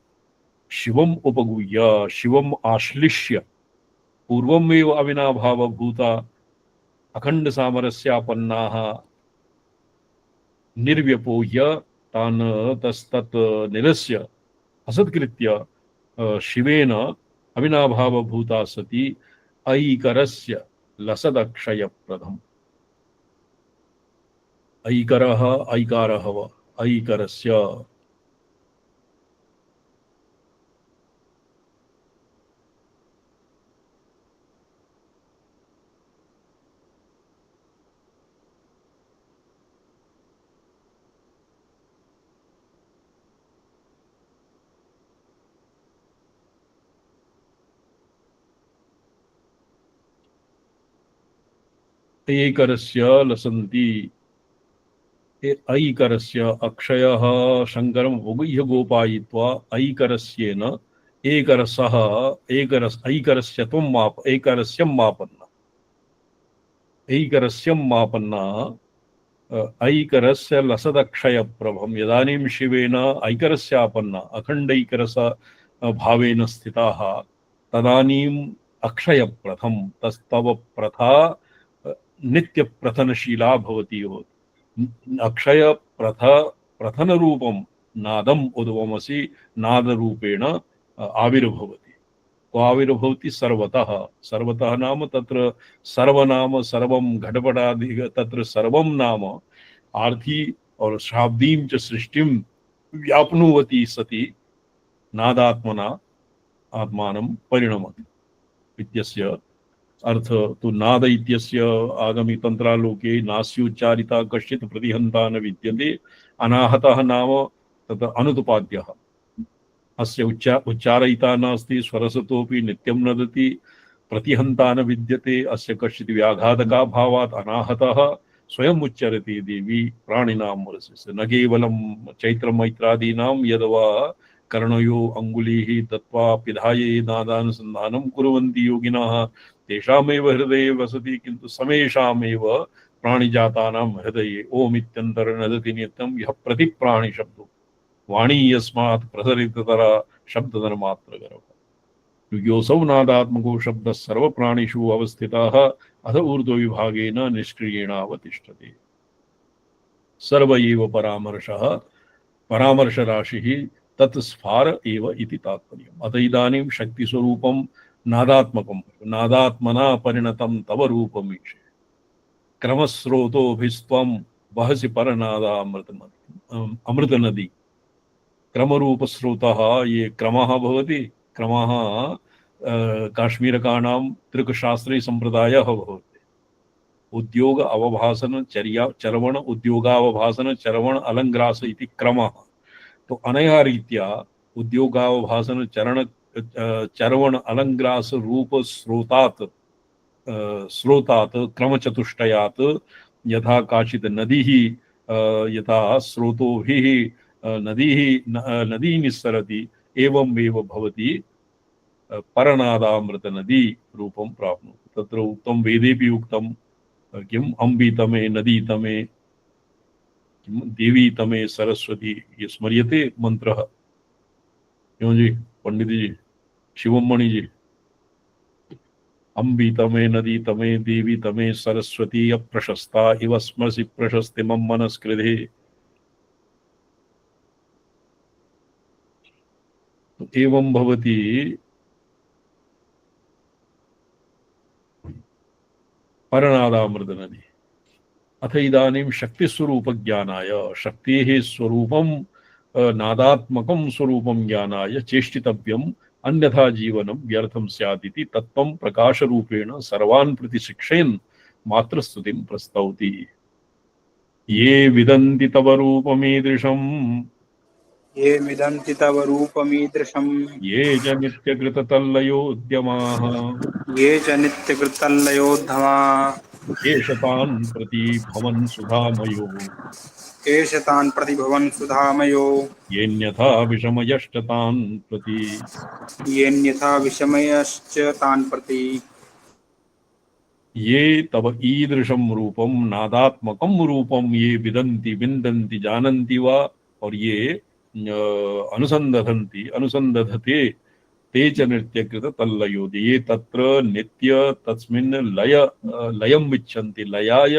शिवम् उपगुह्य शिवम् आश्लिष्य पूर्वमेव अविनाभावभूता अखंड सामरस्यापन्नाः निर्व्यपोह्य तान् तस्तत् निरस्य असत्कृत्य शिवेन अविनाभावभूता सती ऐकरस्य लसदक्षयप्रदम्। ऐकरः ऐकारः वा ऐकरस्य ऐकरस्य लसन्ति। ऐकरस्य अक्षयः शङ्करम् उपगुह्य गोपायित्वा ऐकरस्येन एकरसः ऐकरस्य त्वं माप ऐकरस्यं मापन्न ऐकरस्यं मापन्न ऐकरस्य लसदक्षयप्रभम्। इदानीं शिवेन ऐकरस्यापन्न अखण्डैकरस भावेन स्थिताः तदानीम् अक्षयप्रथम् तस्तव प्रथा नित्यप्रथनशीला भवति। अक्षय प्रथन रूपम नादम उद्वमसि नाद रूपेण आविर्भवति। क्वाविर्भवति सर्वतः। सर्वतः नाम तत्र सर्वनाम सर्वं घटपटादि तत्र सर्वं नाम आर्थी और शाब्दीं च सृष्टिं व्याप्नुवति सति नादात्मना आत्मानं परिणमति इत्यस्य अर्थ तु नाद इत्यस्य आगमी तंत्रालोके नास्योच्चारिता कश्चित् प्रतिहन्ता न विद्यते अनाहतः नाम तत् अनुत्पाद्यः अस्य उच्चारयिता नास्ति स्वरसतोपि नित्यं नदति प्रतिहन्ता न विद्यते अस्य कश्चित् व्याघातका भावात् अनाहतः स्वयं उच्चरति देवी प्राणिनां रसस्य न केवलं चैत्रमैत्रादीनां यद्वा कर्णयो अंगुलीः दत्वा पिधाये नादानुसन्धानं कुर्वन्ति योगिनः तेषामेव हृदये वसति किन्तु समेषामेव प्राणिजातानां हृदये ओम इत्यन्तर्नदति नित्यं यः प्रतिप्राणि शब्दो वाणी यस्मात् प्रसरिततरा शब्दधर्मात्रगरः योऽसौ नादात्मको शब्दः सर्वप्राणिषु अवस्थितः अथ ऊर्ध्वविभागेन निष्क्रियेणावतिष्ठते सर्व एव परामर्शः परामर्शराशिः तत्स्फार एव इति तात्पर्यम्। अत इदानीं शक्तिस्वरूपं नादात्मकं नादात्मना परिणतं तव रूपमीशे क्रमस्रोतोभिस्त्वं वहसि अमृतनदी क्रमरूपस्रोतः ये क्रमः भवति क्रमः काश्मीरकाणां त्रिकशास्त्रे संप्रदायः भवति उद्योग अवभासन चर्या चरवण उद्योगावभासन चरवण अलङ्ग्रास इति क्रमः। तो अनया रीत्या उद्योगावभासन चरवण अलङ्ग्रास रूप स्रोतात् क्रमचतुष्टयात् यथा काचित् नदीः यथा स्रोतोभिः नदी निस्सरति एवमेव भवति परनादामृत नदी रूपं प्राप्नोति। तत्र उक्तं वेदेपि उक्तं किम् अम्बि तमे नदी तमे देवी तमे सरस्वती ये स्मर्यते मंत्र क्यों जी पंडित जी शिवमणि जी अम्बि तमे नदी तमे देवी तमे सरस्वती अप्रशस्ता इव स्मरसि प्रशस्ति मम मनस्कृते। तो एवं भवति परनादामृत नदी। अथ इदानीं शक्तिस्वरूपज्ञानाय शक्तेः स्वरूपं नादात्मकं स्वरूपं ज्ञानाय चेष्टितव्यम् अन्यथा जीवनं व्यर्थं स्यात् इति तत्त्वं प्रकाशरूपेण सर्वान् प्रति शिक्षयन् मात्रस्तुतिं प्रस्तौति। ये विदन्ति तव रूपमीदृशम् ये विदन्ति तव रूपमीदृशम् ये च नित्यकृततल्लयोद्यमाः ये च नित्यकृतल्लयोद्धमा एष तान् प्रति भवन् सुधामयो एष तान् प्रति भवन् सुधामयो येऽन्यथा विषमयश्च तान् प्रति येऽन्यथा विषमयश्च तान् प्रति ये तव ईदृशं रूपं नादात्मकं रूपं ये विदन्ति विन्दन्ति जानन्ति वा और ये अनुसंदधते ते च नित्यकृत तल्लयोदि ये तत्र नित्य तस्मिन् लयं इच्छन्ति लयाय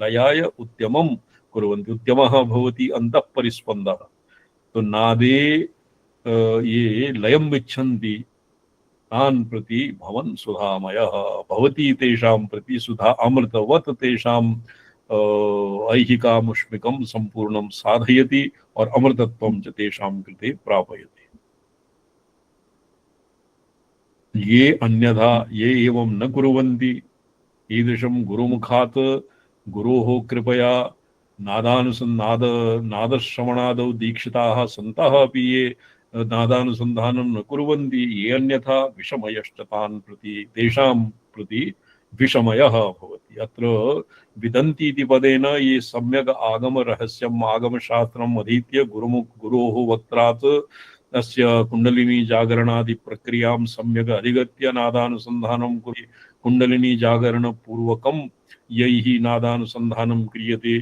लयाय उद्यमं कुर्वन्ति। उद्यमः भवति अन्तः परिस्पन्दः। तो नादे ये लयं इच्छन्ति तान् प्रति भवन् सुधामयः भवति तेषां प्रति सुधा अमृतवत् तेषां ऐहिकामुष्मिकं संपूर्णं साधयति और अमृतत्वं च तेषां कृते प्रापयति। ये अन्यथा ये एवं न कुर्वन्ति ईदृशं गुरुमुखात् गुरोः कृपया नादश्रवणादौ दीक्षिताः सन्तः अपि ये नादानुसन्धानं न कुर्वन्ति ये अन्यथा विषमयश्च तान् प्रति तेषां प्रति विषमयः भवति। अत्र विदन्ति इति पदेन ये सम्यक् आगमरहस्यम् आगमशास्त्रम् अधीत्य गुरोः वक्त्रात् तस्य कुण्डलिनी जागरणादि प्रक्रियां सम्यक् अधिगत्य नादानुसन्धानं कुण्डलिनी जागरण पूर्वकं यैः नादानुसन्धानं क्रियते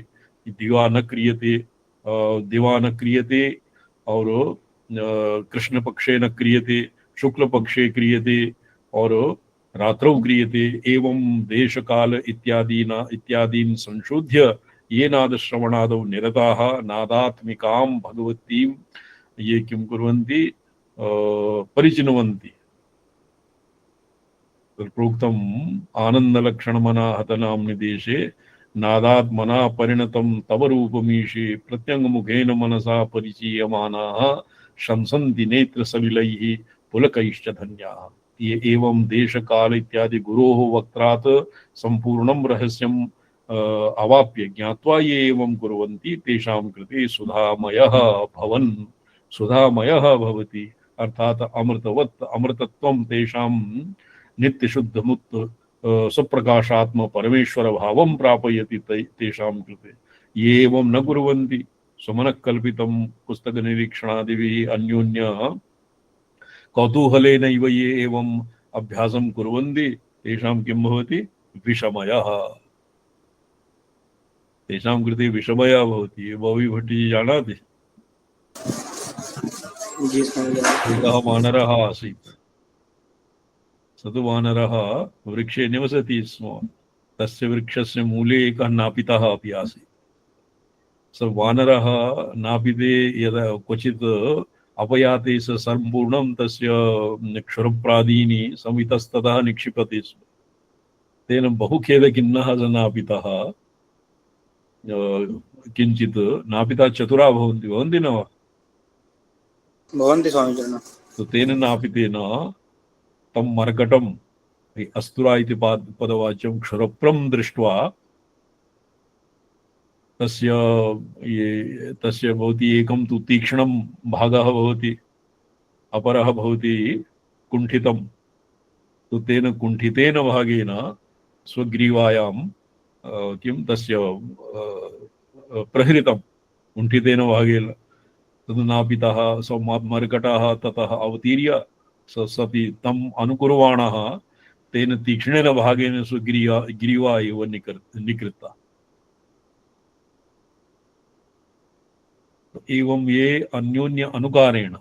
दिवा न क्रियते और कृष्ण पक्षे न क्रियते शुक्ल पक्षे क्रियते और रात्रौ क्रियते एवं देश काल इत्यादीन् संशोध्य ये नादश्रवणादौ निरताः नादात्मिकां भगवतीं ये किं कुर्वन्ति परिचिन्वन्ति प्रोक्तम् आनन्दलक्षणमनाहतनाम्नि देशे नादात्मना परिणतं तव रूपमीशे प्रत्यङ्गमुखेन मनसा परिचीयमानाः शंसन्ति नेत्रसलिलैः पुलकैश्च धन्याः। ये एवं देशकाल इत्यादि गुरोः वक्त्रात् सम्पूर्णं रहस्यम् अवाप्य ज्ञात्वा ये एवं कुर्वन्ति तेषां कृते सुधामयः भवति, अर्थात अमृतवत् अमृतत्वं तेषां नित्यशुद्धमुक्त सुप्रकाशात्म परमेश्वर भावं प्रापयति तेषां कृते। ये एवं न कुर्वन्ति सुमनः कल्पितं पुस्तक निरीक्षणादिभिः अन्योन्य कौतूहलेनैव ये एवं अभ्यासं कुर्वन्ति तेषां किं भवति? विषमयः। तेषां कृते विषमयः भवति। ये भवि भट्टजी जानाति? एकः वानरः आसीत्। स तु वानरः वृक्षे निवसति स्म। तस्य वृक्षस्य मूले एकः नापितः अपि आसीत्। स वानरः नापिते यदा क्वचित् अपयाते स सम्पूर्णं तस्य क्षुरप्रादीनि समितस्ततः निक्षिपति स्म। तेन बहु खेदखिन्नः स नापितः। किञ्चित् नापितः चतुराः भवन्ति न वा? भवन्ति स्वामीचरण। तो तेन नापितेन तं मर्कटम् अस्तुरा इति पदवाच्यं क्षुरप्रं दृष्ट्वा तस्य भवति एकं तु तीक्ष्णं भागः भवति, अपरः भवति कुण्ठितं। तो तेन कुण्ठितेन भागेन स्वग्रीवायां किं तस्य प्रहृतं कुण्ठितेन भागेन। तद् नापितः स मर्कटः ततः अवतीर्य सति तम् अनुकुर्वाणः तेन तीक्ष्णेन भागेन स्वग्रीवा एव निकृता। एवं ये अन्योन्य अनुकारेण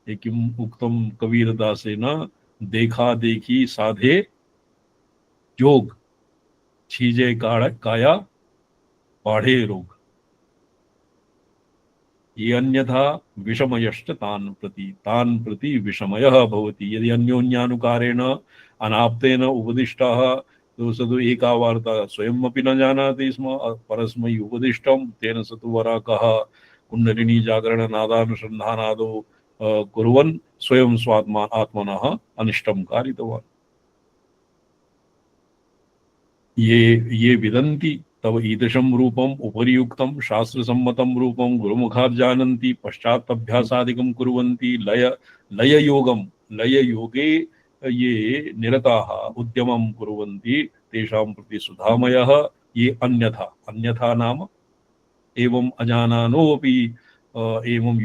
ये किम् उक्तं कबीरदासेन, देखा देखी साधे जोग छीजे काया पाढ़े रोग। ये अन्यथा विषमयश्च तान् प्रति विषमयः भवति। यदि अन्योन्यानुकारेण अनाप्तेन उपदिष्टाः तो स तु एका वार्ता स्वयमपि न जानाति स्म, परस्मै उपदिष्टं तेन स तु वराकः कुण्डलिनी जागरणनादानुसन्धानादौ कुर्वन् स्वयं आत्मनः अनिष्टं कारितवान्। ये विदन्ति तव ईदृशं रूपम् उपर्युक्तं शास्त्रसम्मतं रूपं गुरुमुखात् जानन्ति पश्चात् अभ्यासादिकं कुर्वन्ति लययोगे ये निरताः उद्यमं कुर्वन्ति तेषां प्रति सुधामयः। ये अन्यथा नाम एवं अजानानोऽपि एवं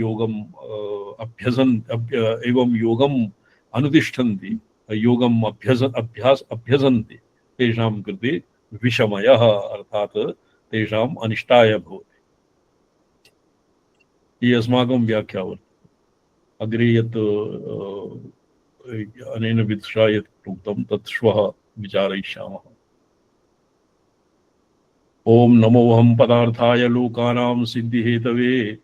योगम् अनुतिष्ठन्ति, योगम् अभ्यसन्ति तेषां कृते विषमयः, अर्थात तेषाम् अनिष्टाय भवति। ये अस्माकं व्याख्या वर्तते। अग्रे यत् अनेन विदुषा यत् उक्तं तत् श्वः विचारयिष्यामः। ओम नमोऽहं पदार्थाय लोकानां सिद्धिहेतवे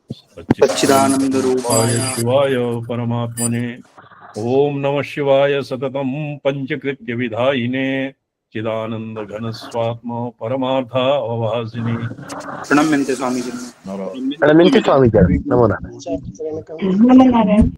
सच्चिदानन्दरूपाय शिवाय परमात्मने। ओम नमः शिवाय सततं पंचकृत्य विधायिने चिदानन्दघनस्वात्म परमार्थ अवभासिने। प्रणम्यन्ते स्वामीजी। प्रणम्यन्ते स्वामीजी। नमो नमः। नारायण।